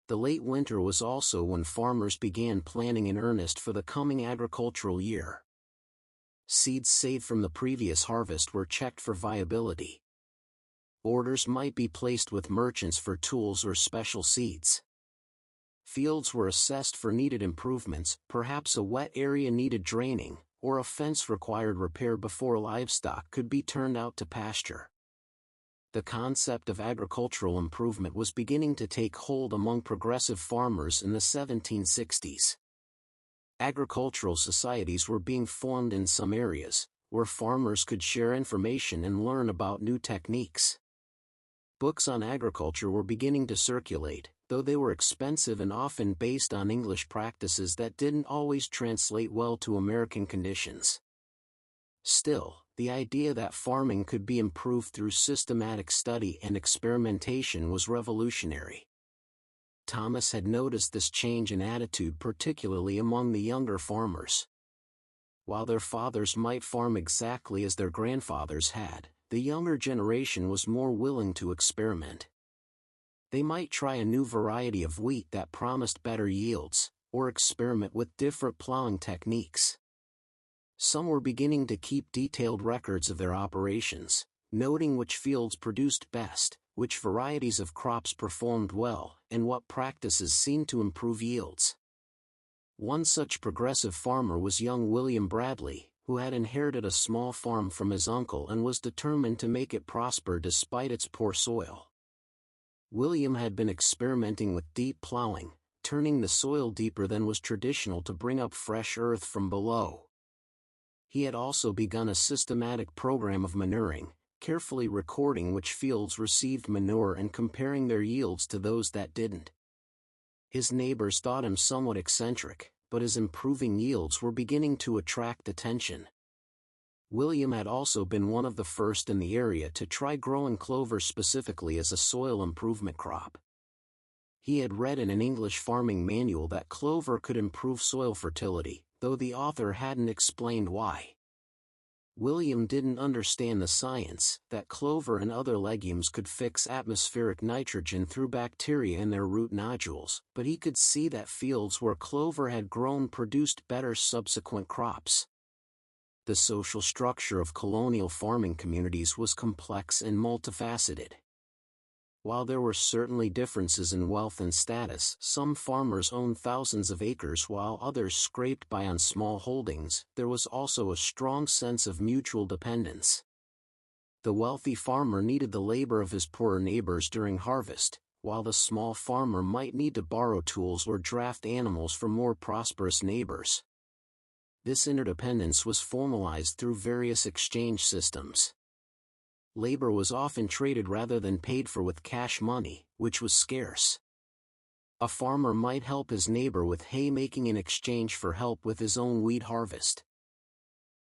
The late winter was also when farmers began planning in earnest for the coming agricultural year. Seeds saved from the previous harvest were checked for viability. Orders might be placed with merchants for tools or special seeds. Fields were assessed for needed improvements, perhaps a wet area needed draining, or a fence required repair before livestock could be turned out to pasture. The concept of agricultural improvement was beginning to take hold among progressive farmers in the 1760s. Agricultural societies were being formed in some areas, where farmers could share information and learn about new techniques. Books on agriculture were beginning to circulate, though they were expensive and often based on English practices that didn't always translate well to American conditions. Still, the idea that farming could be improved through systematic study and experimentation was revolutionary. Thomas had noticed this change in attitude particularly among the younger farmers. While their fathers might farm exactly as their grandfathers had, the younger generation was more willing to experiment. They might try a new variety of wheat that promised better yields, or experiment with different plowing techniques. Some were beginning to keep detailed records of their operations, noting which fields produced best, which varieties of crops performed well, and what practices seemed to improve yields. One such progressive farmer was young William Bradley, who had inherited a small farm from his uncle and was determined to make it prosper despite its poor soil. William had been experimenting with deep plowing, turning the soil deeper than was traditional to bring up fresh earth from below. He had also begun a systematic program of manuring, carefully recording which fields received manure and comparing their yields to those that didn't. His neighbors thought him somewhat eccentric, but his improving yields were beginning to attract attention. William had also been one of the first in the area to try growing clover specifically as a soil improvement crop. He had read in an English farming manual that clover could improve soil fertility, though the author hadn't explained why. William didn't understand the science that clover and other legumes could fix atmospheric nitrogen through bacteria in their root nodules, but he could see that fields where clover had grown produced better subsequent crops. The social structure of colonial farming communities was complex and multifaceted. While there were certainly differences in wealth and status, some farmers owned thousands of acres while others scraped by on small holdings, there was also a strong sense of mutual dependence. The wealthy farmer needed the labor of his poorer neighbors during harvest, while the small farmer might need to borrow tools or draft animals from more prosperous neighbors. This interdependence was formalized through various exchange systems. Labor was often traded rather than paid for with cash money, which was scarce. A farmer might help his neighbor with haymaking in exchange for help with his own wheat harvest.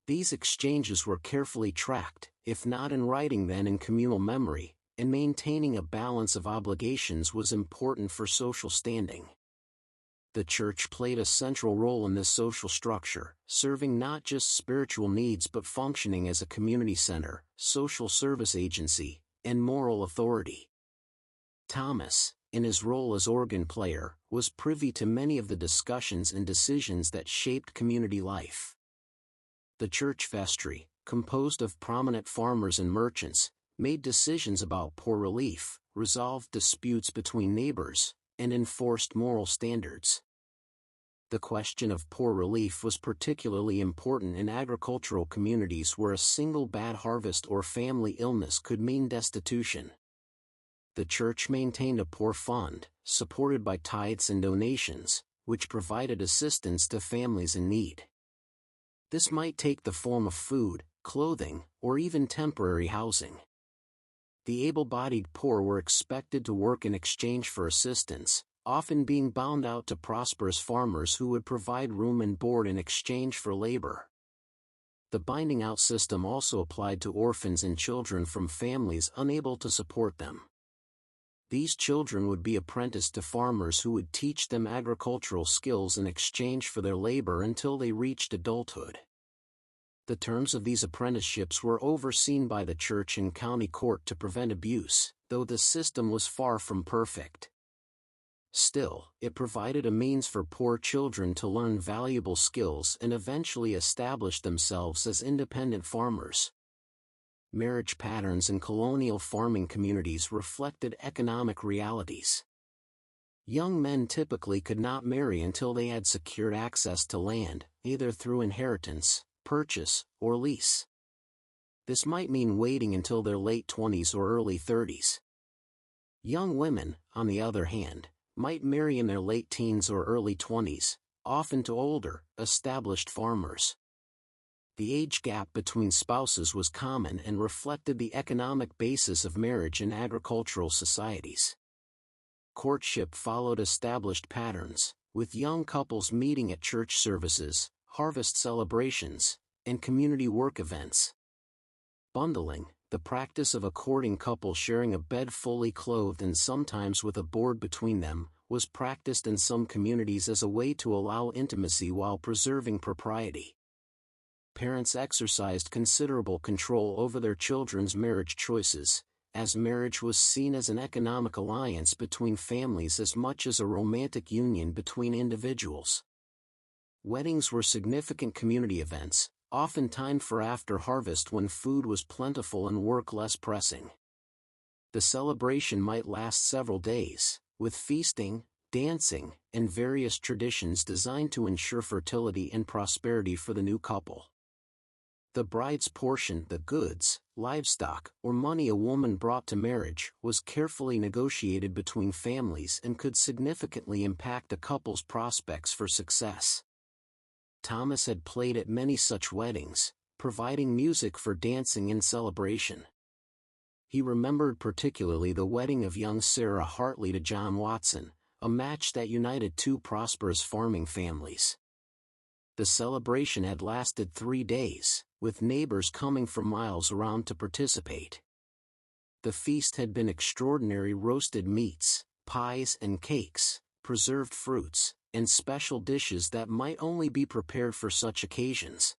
These exchanges were carefully tracked, if not in writing then in communal memory, and maintaining a balance of obligations was important for social standing. The church played a central role in this social structure, serving not just spiritual needs but functioning as a community center, social service agency, and moral authority. Thomas, in his role as organ player, was privy to many of the discussions and decisions that shaped community life. The church vestry, composed of prominent farmers and merchants, made decisions about poor relief, resolved disputes between neighbors, and enforced moral standards. The question of poor relief was particularly important in agricultural communities where a single bad harvest or family illness could mean destitution. The church maintained a poor fund, supported by tithes and donations, which provided assistance to families in need. This might take the form of food, clothing, or even temporary housing. The able-bodied poor were expected to work in exchange for assistance, often being bound out to prosperous farmers who would provide room and board in exchange for labor. The binding out system also applied to orphans and children from families unable to support them. These children would be apprenticed to farmers who would teach them agricultural skills in exchange for their labor until they reached adulthood. The terms of these apprenticeships were overseen by the church and county court to prevent abuse, though the system was far from perfect. Still, it provided a means for poor children to learn valuable skills and eventually establish themselves as independent farmers. Marriage patterns in colonial farming communities reflected economic realities. Young men typically could not marry until they had secured access to land, either through inheritance, purchase, or lease. This might mean waiting until their late 20s or early 30s. Young women, on the other hand, might marry in their late teens or early 20s, often to older, established farmers. The age gap between spouses was common and reflected the economic basis of marriage in agricultural societies. Courtship followed established patterns, with young couples meeting at church services, harvest celebrations, and community work events. Bundling, the practice of a courting couple sharing a bed fully clothed and sometimes with a board between them, was practiced in some communities as a way to allow intimacy while preserving propriety. Parents exercised considerable control over their children's marriage choices, as marriage was seen as an economic alliance between families as much as a romantic union between individuals. Weddings were significant community events, often timed for after harvest when food was plentiful and work less pressing. The celebration might last several days, with feasting, dancing, and various traditions designed to ensure fertility and prosperity for the new couple. The bride's portion, the goods, livestock, or money a woman brought to marriage, was carefully negotiated between families and could significantly impact a couple's prospects for success. Thomas had played at many such weddings, providing music for dancing and celebration. He remembered particularly the wedding of young Sarah Hartley to John Watson, a match that united two prosperous farming families. The celebration had lasted 3 days, with neighbors coming from miles around to participate. The feast had been extraordinary roasted meats, pies and cakes, preserved fruits, and special dishes that might only be prepared for such occasions.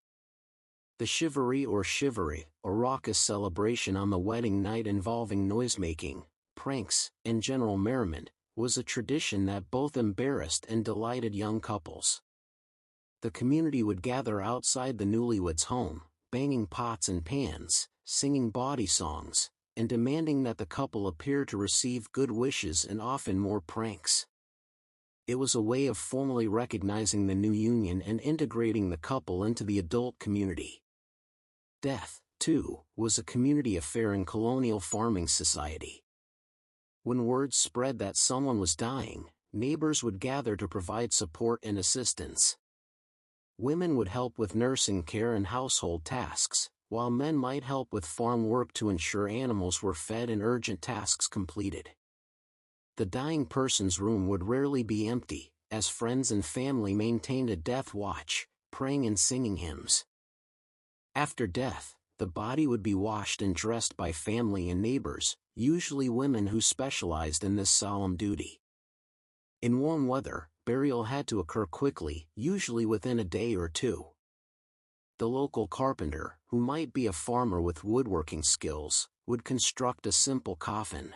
The chivalry, a raucous celebration on the wedding night involving noisemaking, pranks, and general merriment, was a tradition that both embarrassed and delighted young couples. The community would gather outside the newlyweds' home, banging pots and pans, singing bawdy songs, and demanding that the couple appear to receive good wishes and often more pranks. It was a way of formally recognizing the new union and integrating the couple into the adult community. Death, too, was a community affair in colonial farming society. When word spread that someone was dying, neighbors would gather to provide support and assistance. Women would help with nursing care and household tasks, while men might help with farm work to ensure animals were fed and urgent tasks completed. The dying person's room would rarely be empty, as friends and family maintained a death watch, praying and singing hymns. After death, the body would be washed and dressed by family and neighbors, usually women who specialized in this solemn duty. In warm weather, burial had to occur quickly, usually within a day or two. The local carpenter, who might be a farmer with woodworking skills, would construct a simple coffin.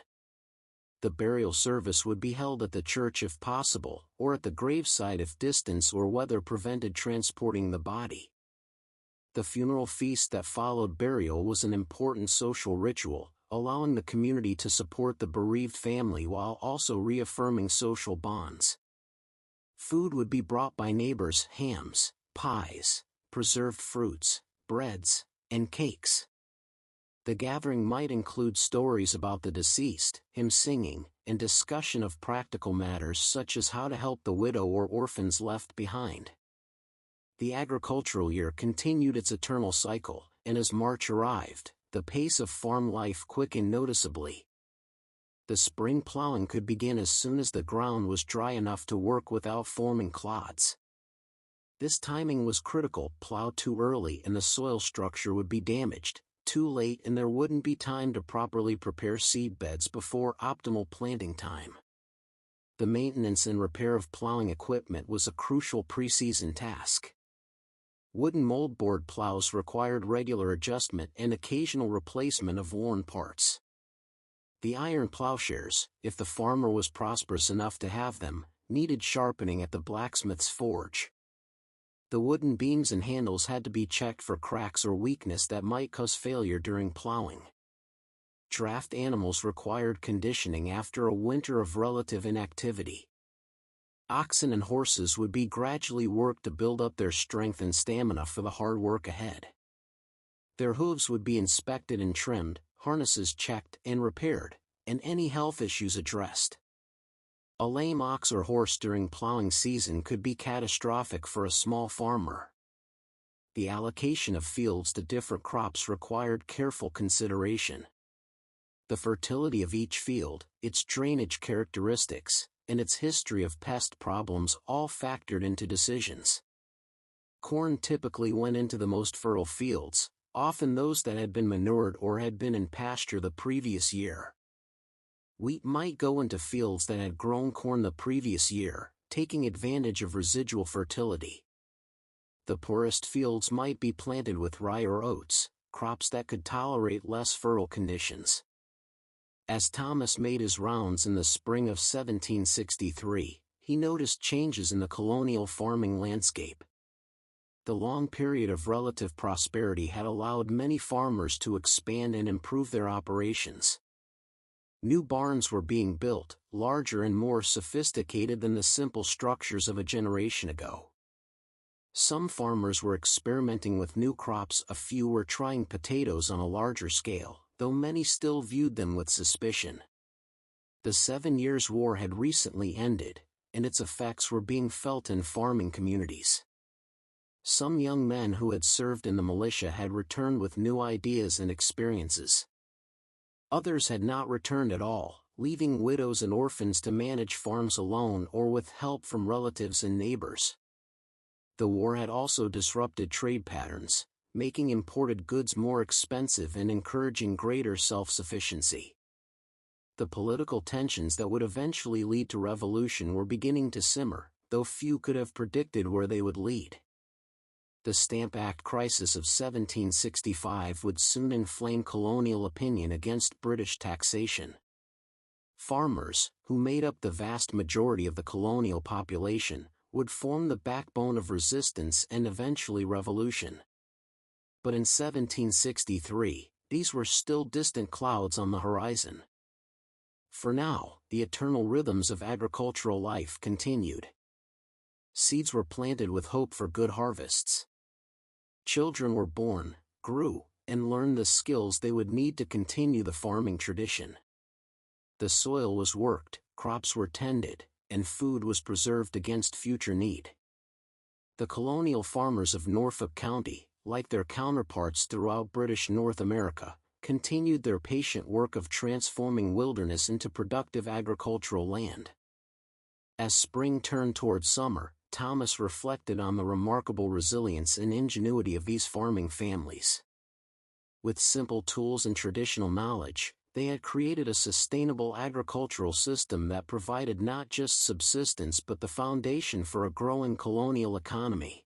The burial service would be held at the church if possible, or at the gravesite if distance or weather prevented transporting the body. The funeral feast that followed burial was an important social ritual, allowing the community to support the bereaved family while also reaffirming social bonds. Food would be brought by neighbors: hams, pies, preserved fruits, breads, and cakes. The gathering might include stories about the deceased, hymn singing, and discussion of practical matters such as how to help the widow or orphans left behind. The agricultural year continued its eternal cycle, and as March arrived, the pace of farm life quickened noticeably. The spring plowing could begin as soon as the ground was dry enough to work without forming clods. This timing was critical. Plow too early and the soil structure would be damaged, too late and there wouldn't be time to properly prepare seed beds before optimal planting time. The maintenance and repair of plowing equipment was a crucial pre-season task. Wooden moldboard plows required regular adjustment and occasional replacement of worn parts. The iron plowshares, if the farmer was prosperous enough to have them, needed sharpening at the blacksmith's forge. The wooden beams and handles had to be checked for cracks or weakness that might cause failure during plowing. Draft animals required conditioning after a winter of relative inactivity. Oxen and horses would be gradually worked to build up their strength and stamina for the hard work ahead. Their hooves would be inspected and trimmed, harnesses checked and repaired, and any health issues addressed. A lame ox or horse during plowing season could be catastrophic for a small farmer. The allocation of fields to different crops required careful consideration. The fertility of each field, its drainage characteristics, and its history of pest problems all factored into decisions. Corn typically went into the most fertile fields, often those that had been manured or had been in pasture the previous year. Wheat might go into fields that had grown corn the previous year, taking advantage of residual fertility. The poorest fields might be planted with rye or oats, crops that could tolerate less fertile conditions. As Thomas made his rounds in the spring of 1763, he noticed changes in the colonial farming landscape. The long period of relative prosperity had allowed many farmers to expand and improve their operations. New barns were being built, larger and more sophisticated than the simple structures of a generation ago. Some farmers were experimenting with new crops, a few were trying potatoes on a larger scale, though many still viewed them with suspicion. The 7 Years' War had recently ended, and its effects were being felt in farming communities. Some young men who had served in the militia had returned with new ideas and experiences. Others had not returned at all, leaving widows and orphans to manage farms alone or with help from relatives and neighbors. The war had also disrupted trade patterns, making imported goods more expensive and encouraging greater self-sufficiency. The political tensions that would eventually lead to revolution were beginning to simmer, though few could have predicted where they would lead. The Stamp Act crisis of 1765 would soon inflame colonial opinion against British taxation. Farmers, who made up the vast majority of the colonial population, would form the backbone of resistance and eventually revolution. But in 1763, these were still distant clouds on the horizon. For now, the eternal rhythms of agricultural life continued. Seeds were planted with hope for good harvests. Children were born, grew, and learned the skills they would need to continue the farming tradition. The soil was worked, crops were tended, and food was preserved against future need. The colonial farmers of Norfolk County, like their counterparts throughout British North America, continued their patient work of transforming wilderness into productive agricultural land. As spring turned toward summer, Thomas reflected on the remarkable resilience and ingenuity of these farming families. With simple tools and traditional knowledge, they had created a sustainable agricultural system that provided not just subsistence but the foundation for a growing colonial economy.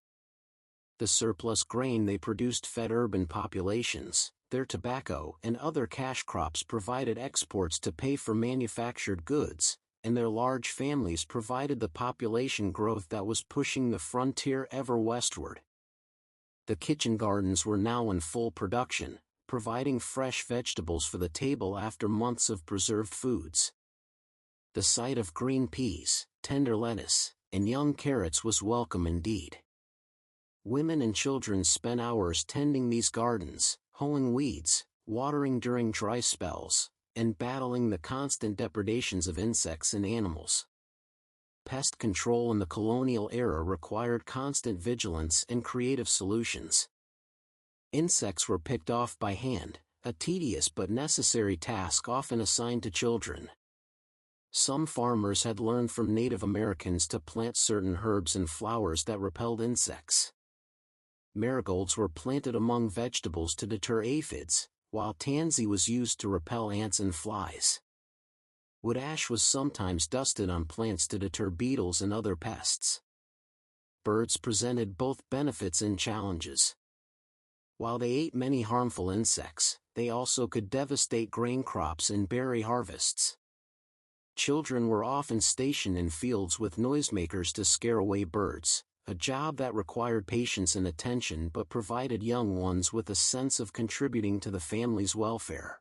The surplus grain they produced fed urban populations. Their tobacco and other cash crops provided exports to pay for manufactured goods, and their large families provided the population growth that was pushing the frontier ever westward. The kitchen gardens were now in full production, providing fresh vegetables for the table after months of preserved foods. The sight of green peas, tender lettuce, and young carrots was welcome indeed. Women and children spent hours tending these gardens, hoeing weeds, watering during dry spells, and battling the constant depredations of insects and animals. Pest control in the colonial era required constant vigilance and creative solutions. Insects were picked off by hand, a tedious but necessary task often assigned to children. Some farmers had learned from Native Americans to plant certain herbs and flowers that repelled insects. Marigolds were planted among vegetables to deter aphids, while tansy was used to repel ants and flies. Wood ash was sometimes dusted on plants to deter beetles and other pests. Birds presented both benefits and challenges. While they ate many harmful insects, they also could devastate grain crops and berry harvests. Children were often stationed in fields with noisemakers to scare away birds, a job that required patience and attention but provided young ones with a sense of contributing to the family's welfare.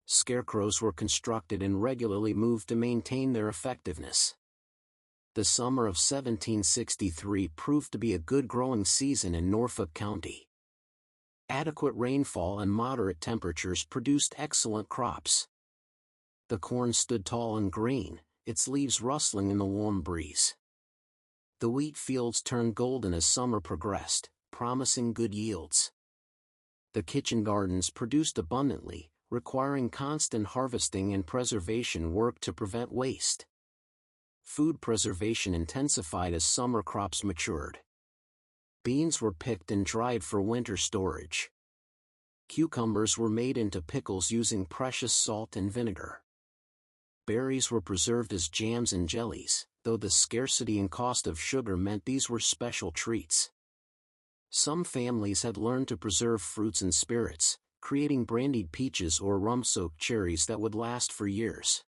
Scarecrows were constructed and regularly moved to maintain their effectiveness. The summer of 1763 proved to be a good growing season in Norfolk County. Adequate rainfall and moderate temperatures produced excellent crops. The corn stood tall and green, its leaves rustling in the warm breeze. The wheat fields turned golden as summer progressed, promising good yields. The kitchen gardens produced abundantly, requiring constant harvesting and preservation work to prevent waste. Food preservation intensified as summer crops matured. Beans were picked and dried for winter storage. Cucumbers were made into pickles using precious salt and vinegar. Berries were preserved as jams and jellies, though the scarcity and cost of sugar meant these were special treats. Some families had learned to preserve fruits and spirits, creating brandied peaches or rum-soaked cherries that would last for years.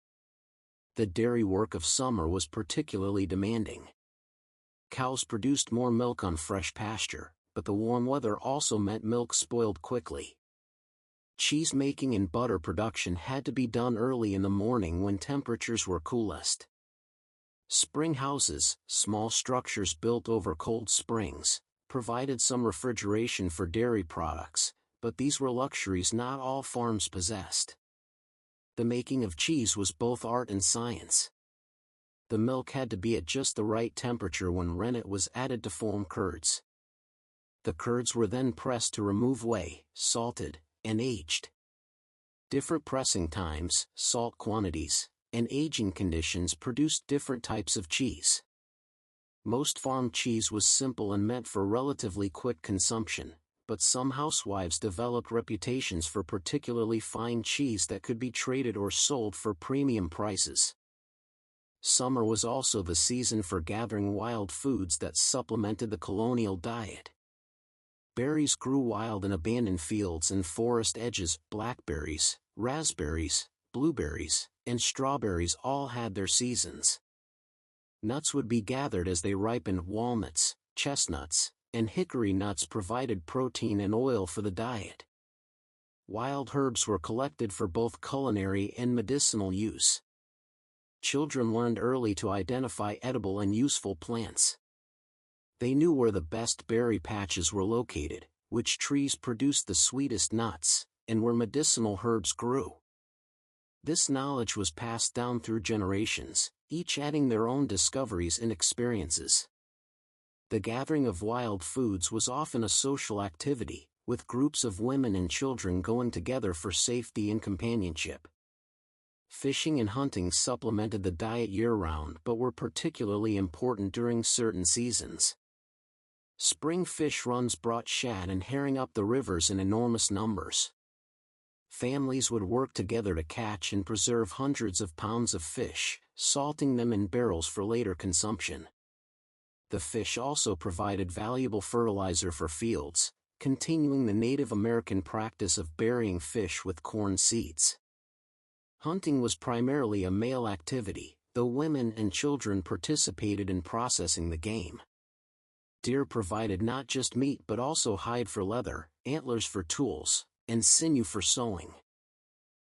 The dairy work of summer was particularly demanding. Cows produced more milk on fresh pasture, but the warm weather also meant milk spoiled quickly. Cheese making and butter production had to be done early in the morning when temperatures were coolest. Spring houses, small structures built over cold springs, provided some refrigeration for dairy products, but these were luxuries not all farms possessed. The making of cheese was both art and science. The milk had to be at just the right temperature when rennet was added to form curds. The curds were then pressed to remove whey, salted, and aged. Different pressing times, salt quantities, and aging conditions produced different types of cheese. Most farm cheese was simple and meant for relatively quick consumption, but some housewives developed reputations for particularly fine cheese that could be traded or sold for premium prices. Summer was also the season for gathering wild foods that supplemented the colonial diet. Berries grew wild in abandoned fields and forest edges. Blackberries, raspberries, blueberries, and strawberries all had their seasons. Nuts would be gathered as they ripened. Walnuts, chestnuts, and hickory nuts provided protein and oil for the diet. Wild herbs were collected for both culinary and medicinal use. Children learned early to identify edible and useful plants. They knew where the best berry patches were located, which trees produced the sweetest nuts, and where medicinal herbs grew. This knowledge was passed down through generations, each adding their own discoveries and experiences. The gathering of wild foods was often a social activity, with groups of women and children going together for safety and companionship. Fishing and hunting supplemented the diet year-round but were particularly important during certain seasons. Spring fish runs brought shad and herring up the rivers in enormous numbers. Families would work together to catch and preserve hundreds of pounds of fish, salting them in barrels for later consumption. The fish also provided valuable fertilizer for fields, continuing the Native American practice of burying fish with corn seeds. Hunting was primarily a male activity, though women and children participated in processing the game. Deer provided not just meat but also hide for leather, antlers for tools, and sinew for sewing.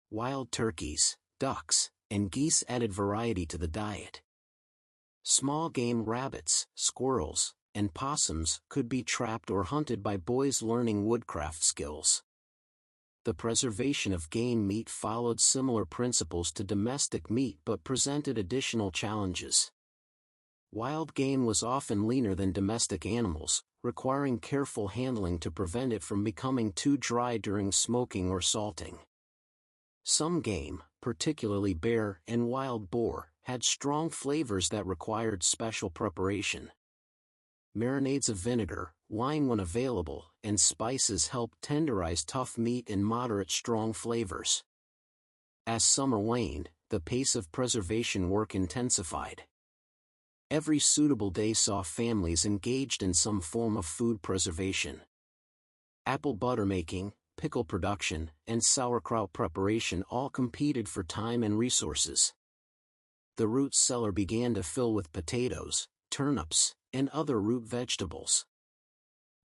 Wild turkeys, ducks, and geese added variety to the diet. Small game rabbits, squirrels, and possums could be trapped or hunted by boys learning woodcraft skills. The preservation of game meat followed similar principles to domestic meat but presented additional challenges. Wild game was often leaner than domestic animals, requiring careful handling to prevent it from becoming too dry during smoking or salting. Some game, particularly bear and wild boar, had strong flavors that required special preparation. Marinades of vinegar, wine when available, and spices helped tenderize tough meat in moderate strong flavors. As summer waned, the pace of preservation work intensified. Every suitable day saw families engaged in some form of food preservation. Apple butter making, pickle production, and sauerkraut preparation all competed for time and resources. The root cellar began to fill with potatoes, turnips, and other root vegetables.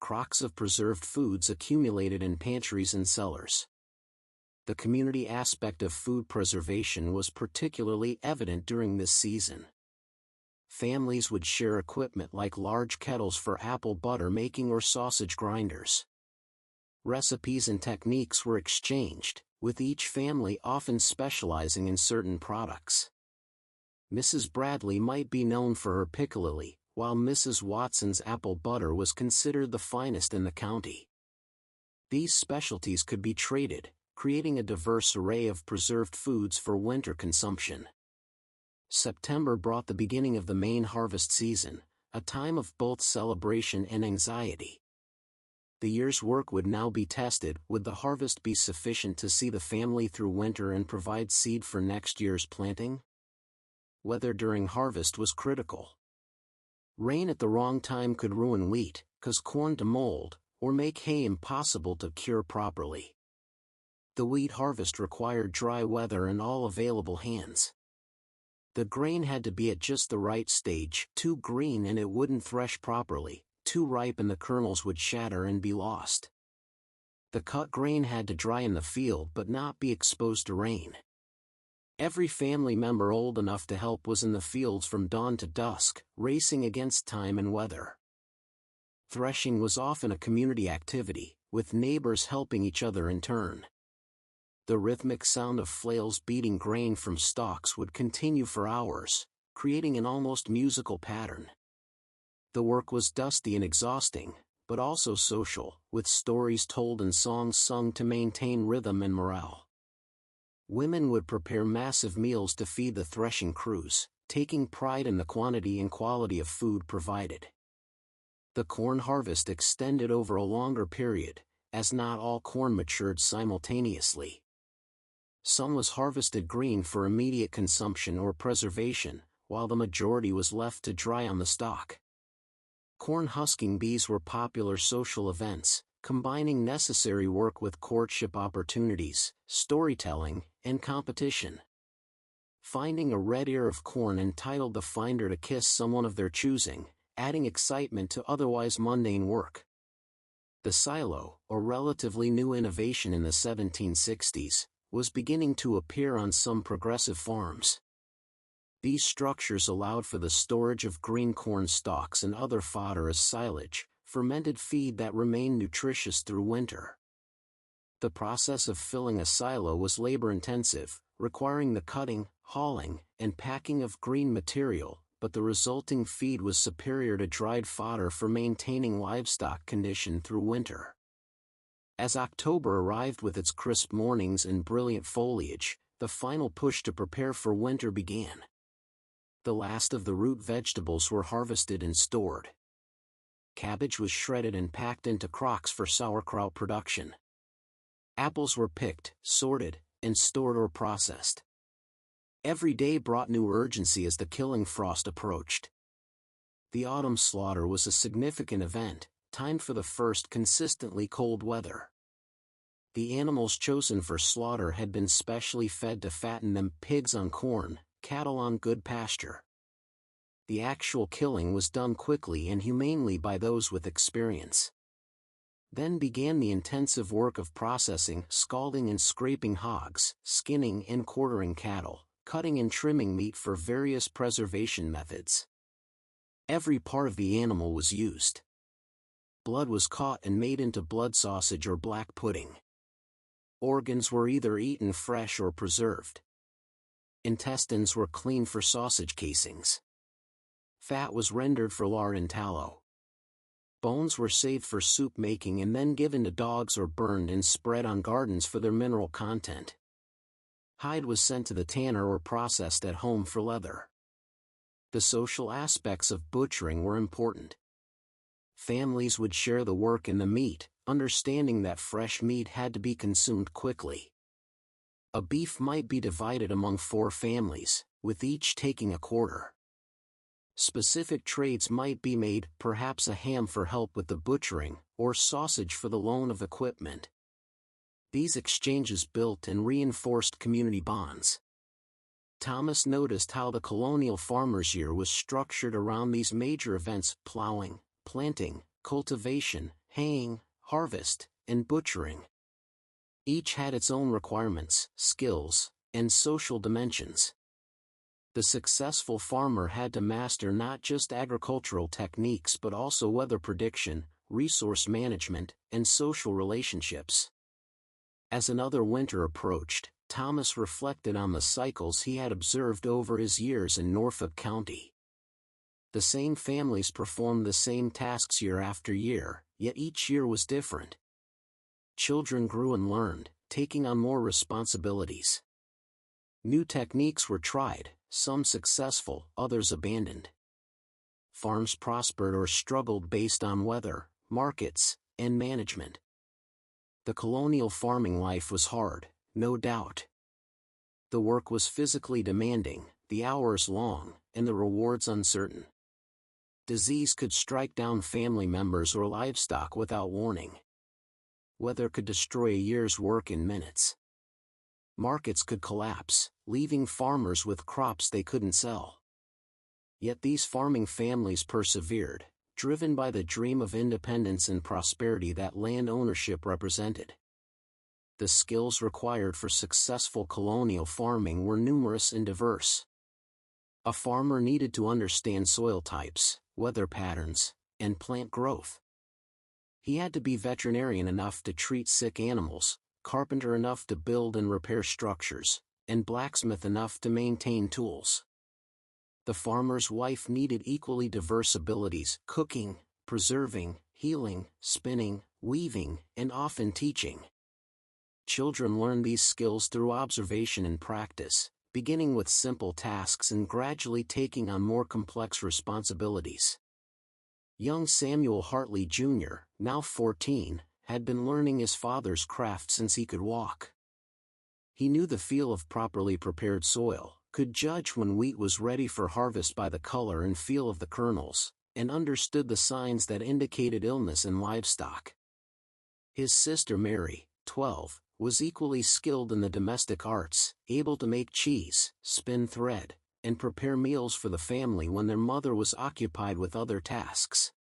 Crocks of preserved foods accumulated in pantries and cellars. The community aspect of food preservation was particularly evident during this season. Families would share equipment like large kettles for apple butter making or sausage grinders. Recipes and techniques were exchanged, with each family often specializing in certain products. Mrs. Bradley might be known for her piccalilli, while Mrs. Watson's apple butter was considered the finest in the county. These specialties could be traded, creating a diverse array of preserved foods for winter consumption. September brought the beginning of the main harvest season, a time of both celebration and anxiety. The year's work would now be tested. Would the harvest be sufficient to see the family through winter and provide seed for next year's planting? Weather during harvest was critical. Rain at the wrong time could ruin wheat, cause corn to mold, or make hay impossible to cure properly. The wheat harvest required dry weather and all available hands. The grain had to be at just the right stage, too green and it wouldn't thresh properly, too ripe and the kernels would shatter and be lost. The cut grain had to dry in the field but not be exposed to rain. Every family member old enough to help was in the fields from dawn to dusk, racing against time and weather. Threshing was often a community activity, with neighbors helping each other in turn. The rhythmic sound of flails beating grain from stalks would continue for hours, creating an almost musical pattern. The work was dusty and exhausting, but also social, with stories told and songs sung to maintain rhythm and morale. Women would prepare massive meals to feed the threshing crews, taking pride in the quantity and quality of food provided. The corn harvest extended over a longer period, as not all corn matured simultaneously. Some was harvested green for immediate consumption or preservation, while the majority was left to dry on the stalk. Corn husking bees were popular social events, combining necessary work with courtship opportunities, storytelling, and competition. Finding a red ear of corn entitled the finder to kiss someone of their choosing, adding excitement to otherwise mundane work. The silo, a relatively new innovation in the 1760s, was beginning to appear on some progressive farms. These structures allowed for the storage of green corn stalks and other fodder as silage, fermented feed that remained nutritious through winter. The process of filling a silo was labor-intensive, requiring the cutting, hauling, and packing of green material, but the resulting feed was superior to dried fodder for maintaining livestock condition through winter. As October arrived with its crisp mornings and brilliant foliage, the final push to prepare for winter began. The last of the root vegetables were harvested and stored. Cabbage was shredded and packed into crocks for sauerkraut production. Apples were picked, sorted, and stored or processed. Every day brought new urgency as the killing frost approached. The autumn slaughter was a significant event, timed for the first consistently cold weather. The animals chosen for slaughter had been specially fed to fatten them: pigs on corn, cattle on good pasture. The actual killing was done quickly and humanely by those with experience. Then began the intensive work of processing, scalding and scraping hogs, skinning and quartering cattle, cutting and trimming meat for various preservation methods. Every part of the animal was used. Blood was caught and made into blood sausage or black pudding. Organs were either eaten fresh or preserved. Intestines were cleaned for sausage casings. Fat was rendered for lard and tallow. Bones were saved for soup making and then given to dogs or burned and spread on gardens for their mineral content. Hide was sent to the tanner or processed at home for leather. The social aspects of butchering were important. Families would share the work and the meat, understanding that fresh meat had to be consumed quickly. A beef might be divided among 4 families, with each taking a quarter. Specific trades might be made, perhaps a ham for help with the butchering, or sausage for the loan of equipment. These exchanges built and reinforced community bonds. Thomas noticed how the colonial farmer's year was structured around these major events: plowing, planting, cultivation, haying, harvest, and butchering. Each had its own requirements, skills, and social dimensions. The successful farmer had to master not just agricultural techniques but also weather prediction, resource management, and social relationships. As another winter approached, Thomas reflected on the cycles he had observed over his years in Norfolk County. The same families performed the same tasks year after year, yet each year was different. Children grew and learned, taking on more responsibilities. New techniques were tried, some successful, others abandoned. Farms prospered or struggled based on weather, markets, and management. The colonial farming life was hard, no doubt. The work was physically demanding, the hours long, and the rewards uncertain. Disease could strike down family members or livestock without warning. Weather could destroy a year's work in minutes. Markets could collapse, leaving farmers with crops they couldn't sell. Yet these farming families persevered, driven by the dream of independence and prosperity that land ownership represented. The skills required for successful colonial farming were numerous and diverse. A farmer needed to understand soil types, weather patterns, and plant growth. He had to be veterinarian enough to treat sick animals, carpenter enough to build and repair structures, and blacksmith enough to maintain tools. The farmer's wife needed equally diverse abilities: cooking, preserving, healing, spinning, weaving, and often teaching. Children learned these skills through observation and practice, beginning with simple tasks and gradually taking on more complex responsibilities. Young Samuel Hartley Jr., now 14, had been learning his father's craft since he could walk. He knew the feel of properly prepared soil, could judge when wheat was ready for harvest by the color and feel of the kernels, and understood the signs that indicated illness in livestock. His sister Mary, 12, was equally skilled in the domestic arts, able to make cheese, spin thread, and prepare meals for the family when their mother was occupied with other tasks.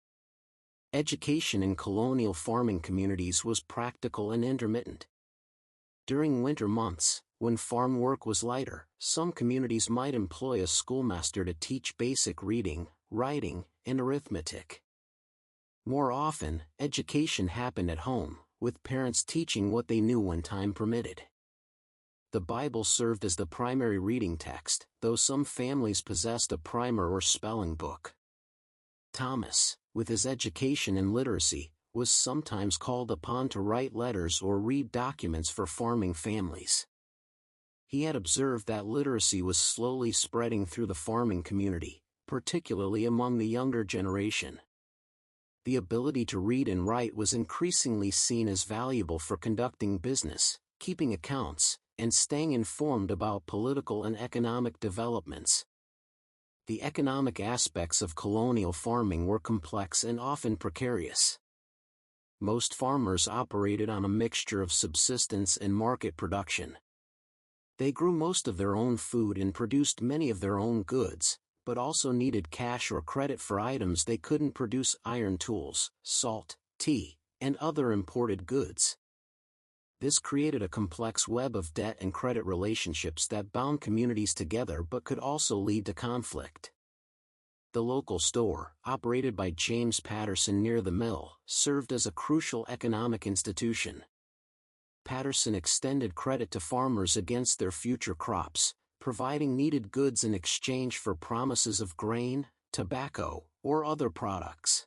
Education in colonial farming communities was practical and intermittent. During winter months, when farm work was lighter, some communities might employ a schoolmaster to teach basic reading, writing, and arithmetic. More often, education happened at home, with parents teaching what they knew when time permitted. The Bible served as the primary reading text, though some families possessed a primer or spelling book. Thomas, with his education and literacy, was sometimes called upon to write letters or read documents for farming families. He had observed that literacy was slowly spreading through the farming community, particularly among the younger generation. The ability to read and write was increasingly seen as valuable for conducting business, keeping accounts, and staying informed about political and economic developments. The economic aspects of colonial farming were complex and often precarious. Most farmers operated on a mixture of subsistence and market production. They grew most of their own food and produced many of their own goods, but also needed cash or credit for items they couldn't produce: iron tools, salt, tea, and other imported goods. This created a complex web of debt and credit relationships that bound communities together but could also lead to conflict. The local store, operated by James Patterson near the mill, served as a crucial economic institution. Patterson extended credit to farmers against their future crops, providing needed goods in exchange for promises of grain, tobacco, or other products.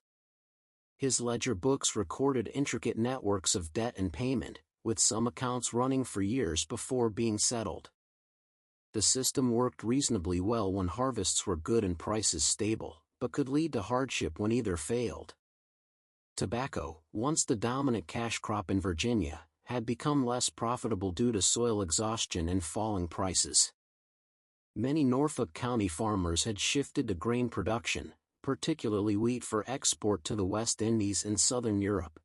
His ledger books recorded intricate networks of debt and payment, with some accounts running for years before being settled. The system worked reasonably well when harvests were good and prices stable, but could lead to hardship when either failed. Tobacco, once the dominant cash crop in Virginia, had become less profitable due to soil exhaustion and falling prices. Many Norfolk County farmers had shifted to grain production, particularly wheat for export to the West Indies and Southern Europe.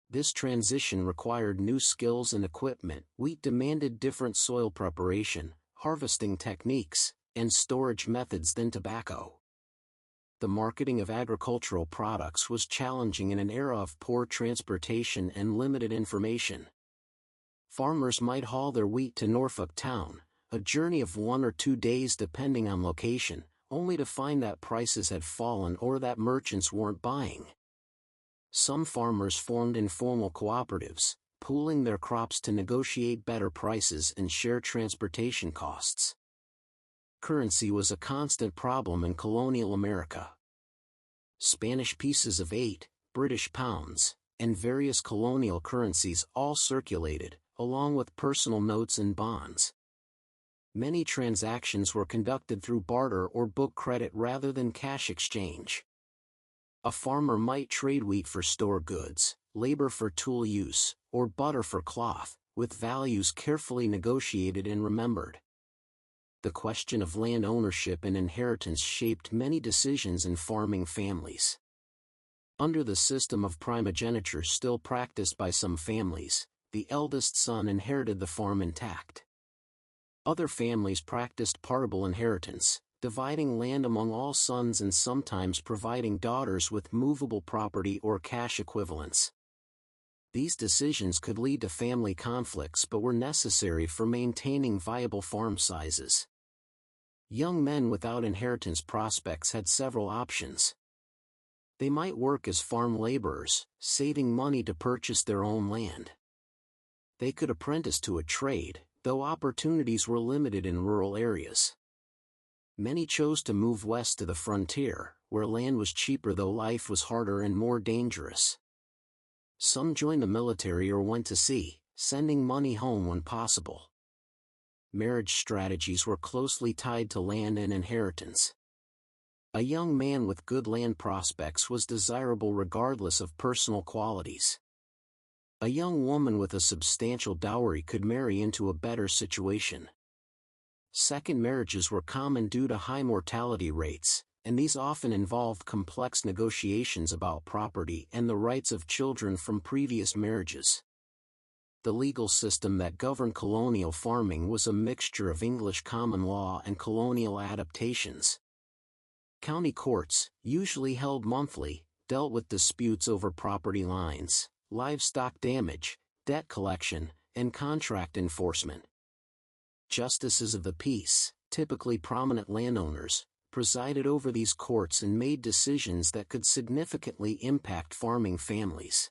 This transition required new skills and equipment. Wheat demanded different soil preparation, harvesting techniques, and storage methods than tobacco. The marketing of agricultural products was challenging in an era of poor transportation and limited information. Farmers might haul their wheat to Norfolk town, a journey of 1 or 2 days depending on location, only to find that prices had fallen or that merchants weren't buying. Some farmers formed informal cooperatives, pooling their crops to negotiate better prices and share transportation costs. Currency was a constant problem in colonial America. Spanish pieces of 8, British pounds, and various colonial currencies all circulated, along with personal notes and bonds. Many transactions were conducted through barter or book credit rather than cash exchange. A farmer might trade wheat for store goods, labor for tool use, or butter for cloth, with values carefully negotiated and remembered. The question of land ownership and inheritance shaped many decisions in farming families. Under the system of primogeniture still practiced by some families, the eldest son inherited the farm intact. Other families practiced partible inheritance, dividing land among all sons and sometimes providing daughters with movable property or cash equivalents. These decisions could lead to family conflicts but were necessary for maintaining viable farm sizes. Young men without inheritance prospects had several options. They might work as farm laborers, saving money to purchase their own land. They could apprentice to a trade, though opportunities were limited in rural areas. Many chose to move west to the frontier, where land was cheaper though life was harder and more dangerous. Some joined the military or went to sea, sending money home when possible. Marriage strategies were closely tied to land and inheritance. A young man with good land prospects was desirable regardless of personal qualities. A young woman with a substantial dowry could marry into a better situation. Second marriages were common due to high mortality rates, and these often involved complex negotiations about property and the rights of children from previous marriages. The legal system that governed colonial farming was a mixture of English common law and colonial adaptations. County courts, usually held monthly, dealt with disputes over property lines, livestock damage, debt collection, and contract enforcement. Justices of the peace, typically prominent landowners, presided over these courts and made decisions that could significantly impact farming families.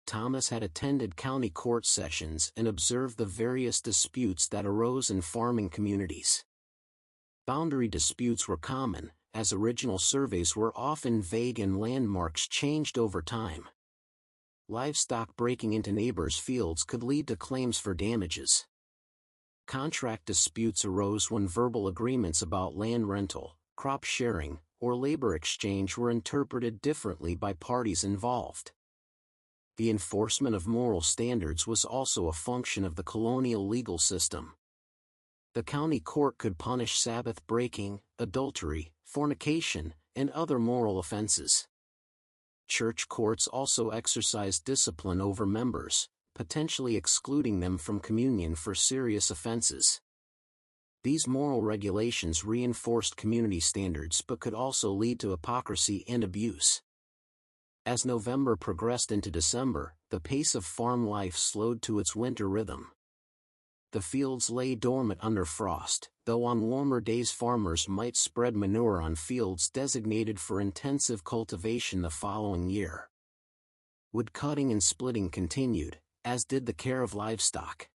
Thomas had attended county court sessions and observed the various disputes that arose in farming communities. Boundary disputes were common, as original surveys were often vague and landmarks changed over time. Livestock breaking into neighbors' fields could lead to claims for damages. Contract disputes arose when verbal agreements about land rental, crop sharing, or labor exchange were interpreted differently by parties involved. The enforcement of moral standards was also a function of the colonial legal system. The county court could punish Sabbath breaking, adultery, fornication, and other moral offenses. Church courts also exercised discipline over members, potentially excluding them from communion for serious offenses. These moral regulations reinforced community standards but could also lead to hypocrisy and abuse. As November progressed into December, the pace of farm life slowed to its winter rhythm. The fields lay dormant under frost, though on warmer days farmers might spread manure on fields designated for intensive cultivation the following year. Wood cutting and splitting continued, as did the care of livestock.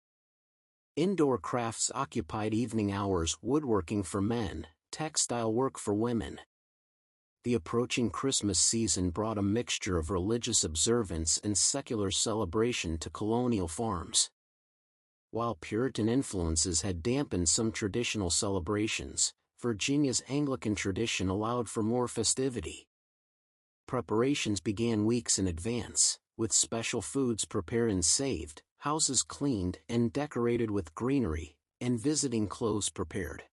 Indoor crafts occupied evening hours: woodworking for men, textile work for women. The approaching Christmas season brought a mixture of religious observance and secular celebration to colonial farms. While Puritan influences had dampened some traditional celebrations, Virginia's Anglican tradition allowed for more festivity. Preparations began weeks in advance, with special foods prepared and saved, houses cleaned and decorated with greenery, and visiting clothes prepared.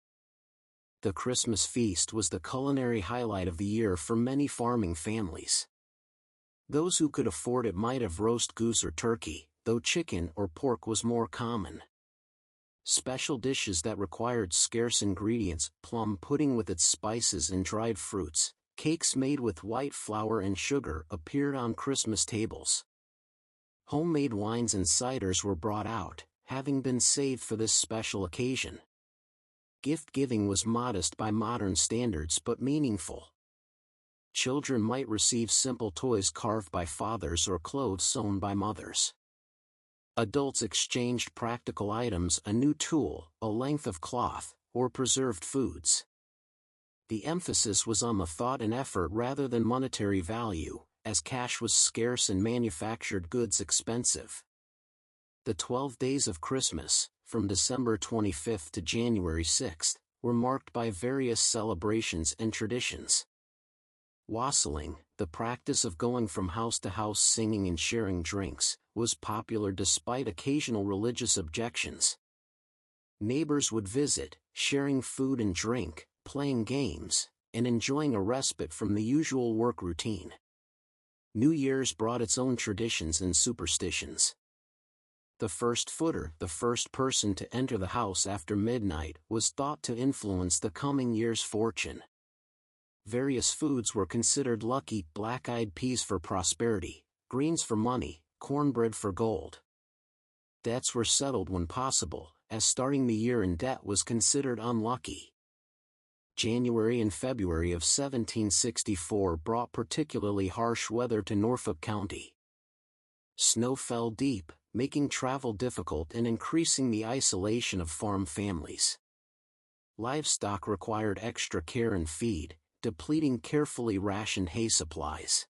The Christmas feast was the culinary highlight of the year for many farming families. Those who could afford it might have roast goose or turkey, though chicken or pork was more common. Special dishes that required scarce ingredients: plum pudding with its spices and dried fruits, cakes made with white flour and sugar, appeared on Christmas tables. Homemade wines and ciders were brought out, having been saved for this special occasion. Gift-giving was modest by modern standards but meaningful. Children might receive simple toys carved by fathers or clothes sewn by mothers. Adults exchanged practical items: a new tool, a length of cloth, or preserved foods. The emphasis was on the thought and effort rather than monetary value, as cash was scarce and manufactured goods expensive. The 12 days of Christmas, from December 25th to January 6th, were marked by various celebrations and traditions. Wassailing, the practice of going from house to house singing and sharing drinks, was popular despite occasional religious objections. Neighbors would visit, sharing food and drink, playing games, and enjoying a respite from the usual work routine. New Year's brought its own traditions and superstitions. The first footer, the first person to enter the house after midnight, was thought to influence the coming year's fortune. Various foods were considered lucky: black-eyed peas for prosperity, greens for money, cornbread for gold. Debts were settled when possible, as starting the year in debt was considered unlucky. January and February of 1764 brought particularly harsh weather to Norfolk County. Snow fell deep, making travel difficult and increasing the isolation of farm families. Livestock required extra care and feed, depleting carefully rationed hay supplies.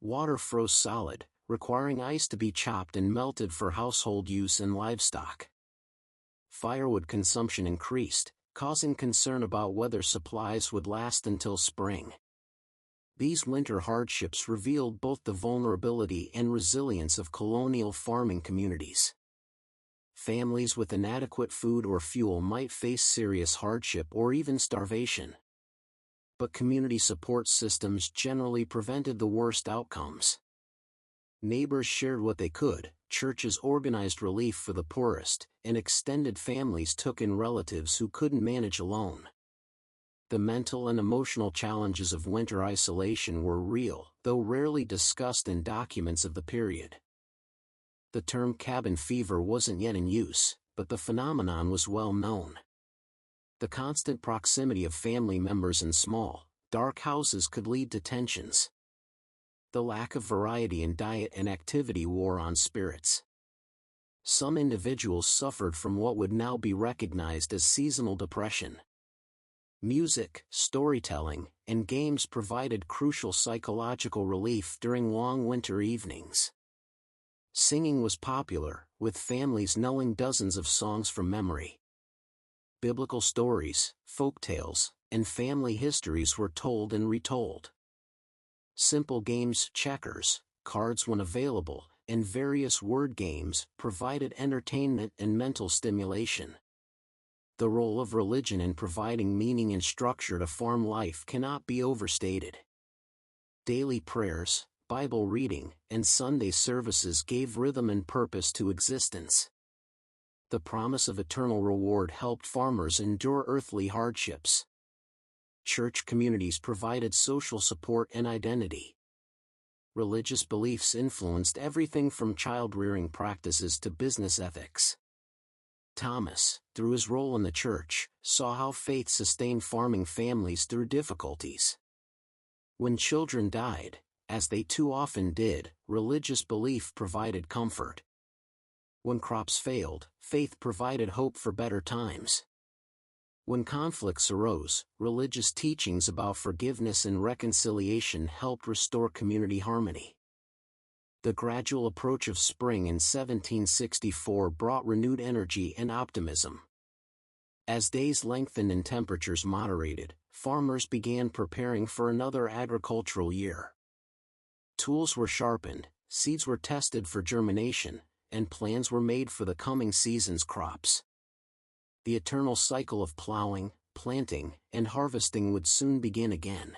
Water froze solid, requiring ice to be chopped and melted for household use and livestock. Firewood consumption increased, causing concern about whether supplies would last until spring. These winter hardships revealed both the vulnerability and resilience of colonial farming communities. Families with inadequate food or fuel might face serious hardship or even starvation. But community support systems generally prevented the worst outcomes. Neighbors shared what they could, churches organized relief for the poorest, and extended families took in relatives who couldn't manage alone. The mental and emotional challenges of winter isolation were real, though rarely discussed in documents of the period. The term cabin fever wasn't yet in use, but the phenomenon was well known. The constant proximity of family members in small, dark houses could lead to tensions. The lack of variety in diet and activity wore on spirits. Some individuals suffered from what would now be recognized as seasonal depression. Music, storytelling, and games provided crucial psychological relief during long winter evenings. Singing was popular, with families knowing dozens of songs from memory. Biblical stories, folk tales, and family histories were told and retold. Simple games, checkers, cards when available, and various word games provided entertainment and mental stimulation. The role of religion in providing meaning and structure to farm life cannot be overstated. Daily prayers, Bible reading, and Sunday services gave rhythm and purpose to existence. The promise of eternal reward helped farmers endure earthly hardships. Church communities provided social support and identity. Religious beliefs influenced everything from child-rearing practices to business ethics. Thomas, through his role in the church, saw how faith sustained farming families through difficulties. When children died, as they too often did, religious belief provided comfort. When crops failed, faith provided hope for better times. When conflicts arose, religious teachings about forgiveness and reconciliation helped restore community harmony. The gradual approach of spring in 1764 brought renewed energy and optimism. As days lengthened and temperatures moderated, farmers began preparing for another agricultural year. Tools were sharpened, seeds were tested for germination, and plans were made for the coming season's crops. The eternal cycle of plowing, planting, and harvesting would soon begin again.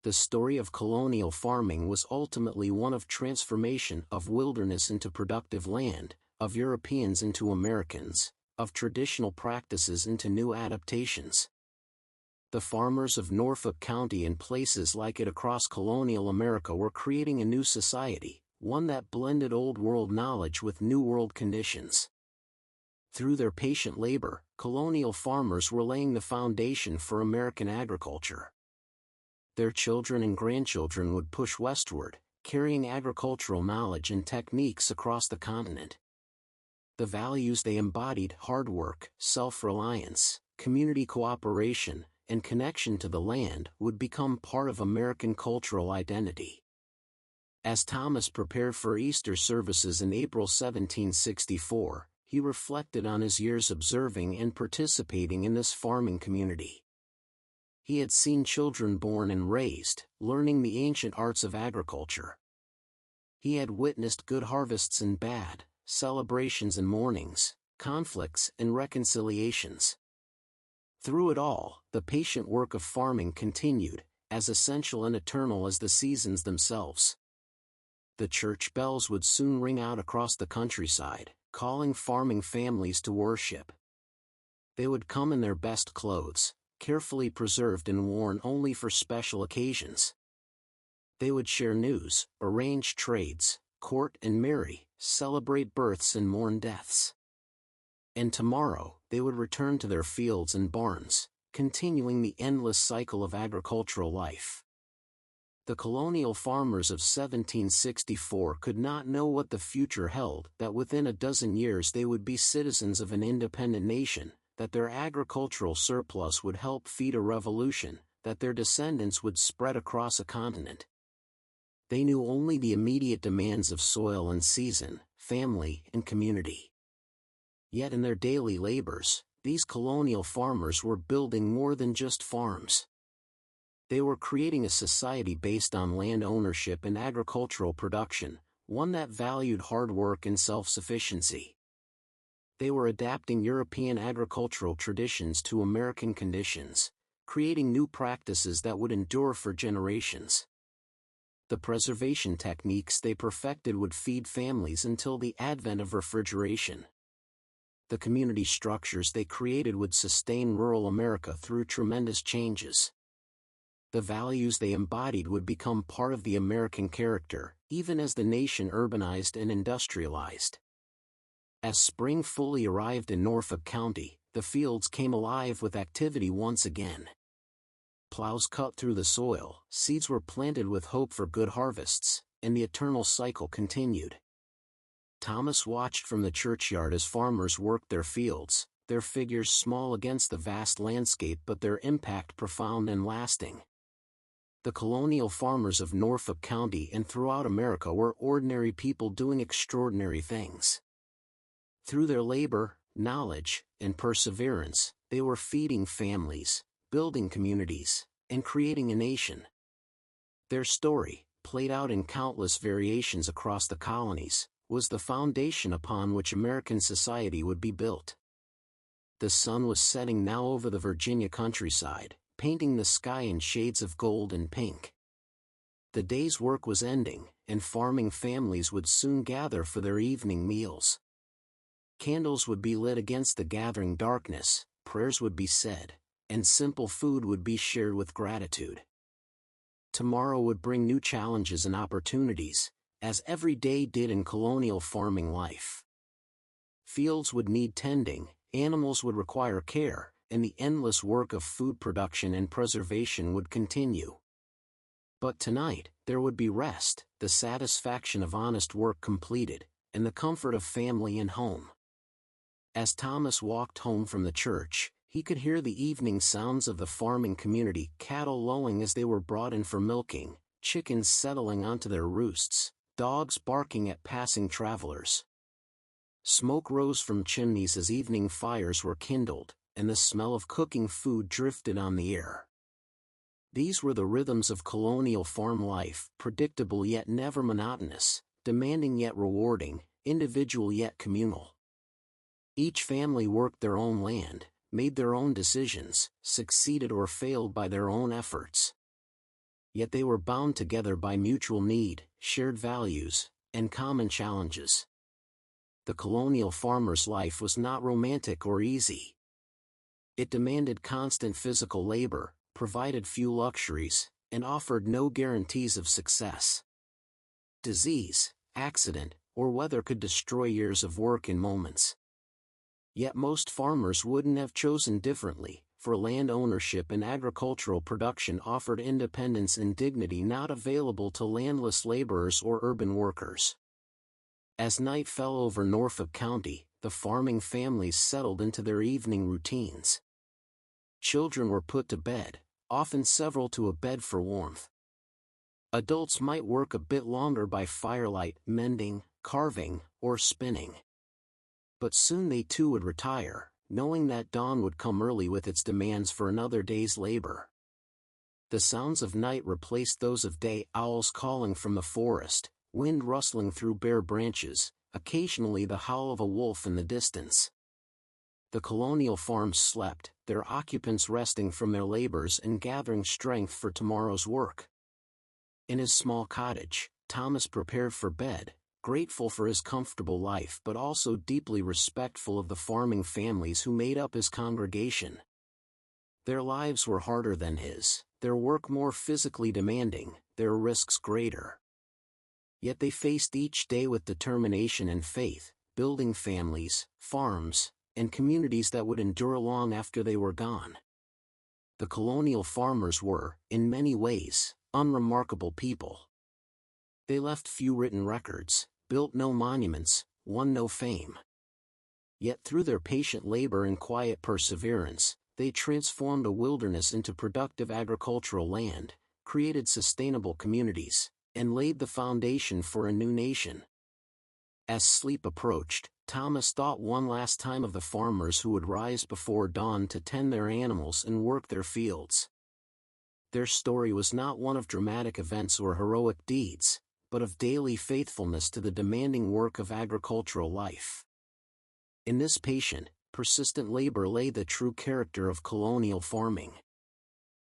The story of colonial farming was ultimately one of transformation of wilderness into productive land, of Europeans into Americans, of traditional practices into new adaptations. The farmers of Norfolk County and places like it across colonial America were creating a new society, one that blended Old World knowledge with New World conditions. Through their patient labor, colonial farmers were laying the foundation for American agriculture. Their children and grandchildren would push westward, carrying agricultural knowledge and techniques across the continent. The values they embodied, hard work, self-reliance, community cooperation, and connection to the land, would become part of American cultural identity. As Thomas prepared for Easter services in April 1764, he reflected on his years observing and participating in this farming community. He had seen children born and raised, learning the ancient arts of agriculture. He had witnessed good harvests and bad, celebrations and mournings, conflicts and reconciliations. Through it all, the patient work of farming continued, as essential and eternal as the seasons themselves. The church bells would soon ring out across the countryside, calling farming families to worship. They would come in their best clothes, carefully preserved and worn only for special occasions. They would share news, arrange trades, court and marry, celebrate births and mourn deaths. And tomorrow, they would return to their fields and barns, continuing the endless cycle of agricultural life. The colonial farmers of 1764 could not know what the future held, that within a dozen years they would be citizens of an independent nation, that their agricultural surplus would help feed a revolution, that their descendants would spread across a continent. They knew only the immediate demands of soil and season, family and community. Yet in their daily labors, these colonial farmers were building more than just farms. They were creating a society based on land ownership and agricultural production, one that valued hard work and self-sufficiency. They were adapting European agricultural traditions to American conditions, creating new practices that would endure for generations. The preservation techniques they perfected would feed families until the advent of refrigeration. The community structures they created would sustain rural America through tremendous changes. The values they embodied would become part of the American character, even as the nation urbanized and industrialized. As spring fully arrived in Norfolk County, the fields came alive with activity once again. Plows cut through the soil, seeds were planted with hope for good harvests, and the eternal cycle continued. Thomas watched from the churchyard as farmers worked their fields, their figures small against the vast landscape but their impact profound and lasting. The colonial farmers of Norfolk County and throughout America were ordinary people doing extraordinary things. Through their labor, knowledge, and perseverance, they were feeding families, building communities, and creating a nation. Their story, played out in countless variations across the colonies, was the foundation upon which American society would be built. The sun was setting now over the Virginia countryside, painting the sky in shades of gold and pink. The day's work was ending, and farming families would soon gather for their evening meals. Candles would be lit against the gathering darkness, prayers would be said, and simple food would be shared with gratitude. Tomorrow would bring new challenges and opportunities, as every day did in colonial farming life. Fields would need tending, animals would require care, and the endless work of food production and preservation would continue. But tonight, there would be rest, the satisfaction of honest work completed, and the comfort of family and home. As Thomas walked home from the church, he could hear the evening sounds of the farming community, cattle lowing as they were brought in for milking, chickens settling onto their roosts, dogs barking at passing travelers. Smoke rose from chimneys as evening fires were kindled, and the smell of cooking food drifted on the air. These were the rhythms of colonial farm life, predictable yet never monotonous, demanding yet rewarding, individual yet communal. Each family worked their own land, made their own decisions, succeeded or failed by their own efforts. Yet they were bound together by mutual need, shared values, and common challenges. The colonial farmer's life was not romantic or easy. It demanded constant physical labor, provided few luxuries, and offered no guarantees of success. Disease, accident, or weather could destroy years of work in moments. Yet most farmers wouldn't have chosen differently, for land ownership and agricultural production offered independence and dignity not available to landless laborers or urban workers. As night fell over Norfolk County, the farming families settled into their evening routines. Children were put to bed, often several to a bed for warmth. Adults might work a bit longer by firelight, mending, carving, or spinning. But soon they too would retire, knowing that dawn would come early with its demands for another day's labor. The sounds of night replaced those of day, owls calling from the forest, wind rustling through bare branches, occasionally the howl of a wolf in the distance. The colonial farms slept, their occupants resting from their labors and gathering strength for tomorrow's work. In his small cottage, Thomas prepared for bed, grateful for his comfortable life but also deeply respectful of the farming families who made up his congregation. Their lives were harder than his, their work more physically demanding, their risks greater. Yet they faced each day with determination and faith, building families, farms, and communities that would endure long after they were gone. The colonial farmers were, in many ways, unremarkable people. They left few written records, built no monuments, won no fame. Yet through their patient labor and quiet perseverance, they transformed a wilderness into productive agricultural land, created sustainable communities, and laid the foundation for a new nation. As sleep approached, Thomas thought one last time of the farmers who would rise before dawn to tend their animals and work their fields. Their story was not one of dramatic events or heroic deeds, but of daily faithfulness to the demanding work of agricultural life. In this patient, persistent labor lay the true character of colonial farming.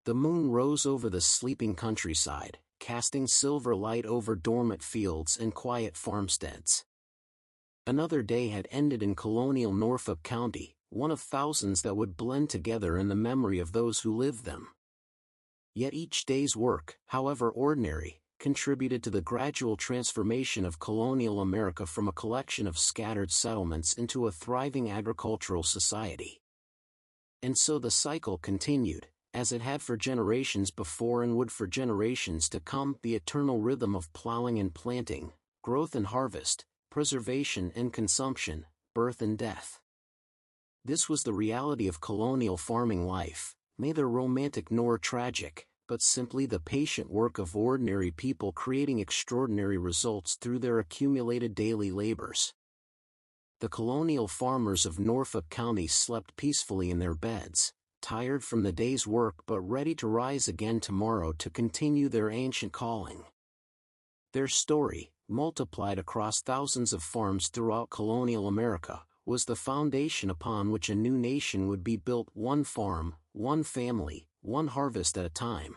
The moon rose over the sleeping countryside, casting silver light over dormant fields and quiet farmsteads. Another day had ended in colonial Norfolk County, one of thousands that would blend together in the memory of those who lived them. Yet each day's work, however ordinary, contributed to the gradual transformation of colonial America from a collection of scattered settlements into a thriving agricultural society. And so the cycle continued, as it had for generations before and would for generations to come, the eternal rhythm of plowing and planting, growth and harvest, preservation and consumption, birth and death. This was the reality of colonial farming life, neither romantic nor tragic, but simply the patient work of ordinary people creating extraordinary results through their accumulated daily labors. The colonial farmers of Norfolk County slept peacefully in their beds, tired from the day's work but ready to rise again tomorrow to continue their ancient calling. Their story, multiplied across thousands of farms throughout colonial America, was the foundation upon which a new nation would be built, one farm, one family, one harvest at a time.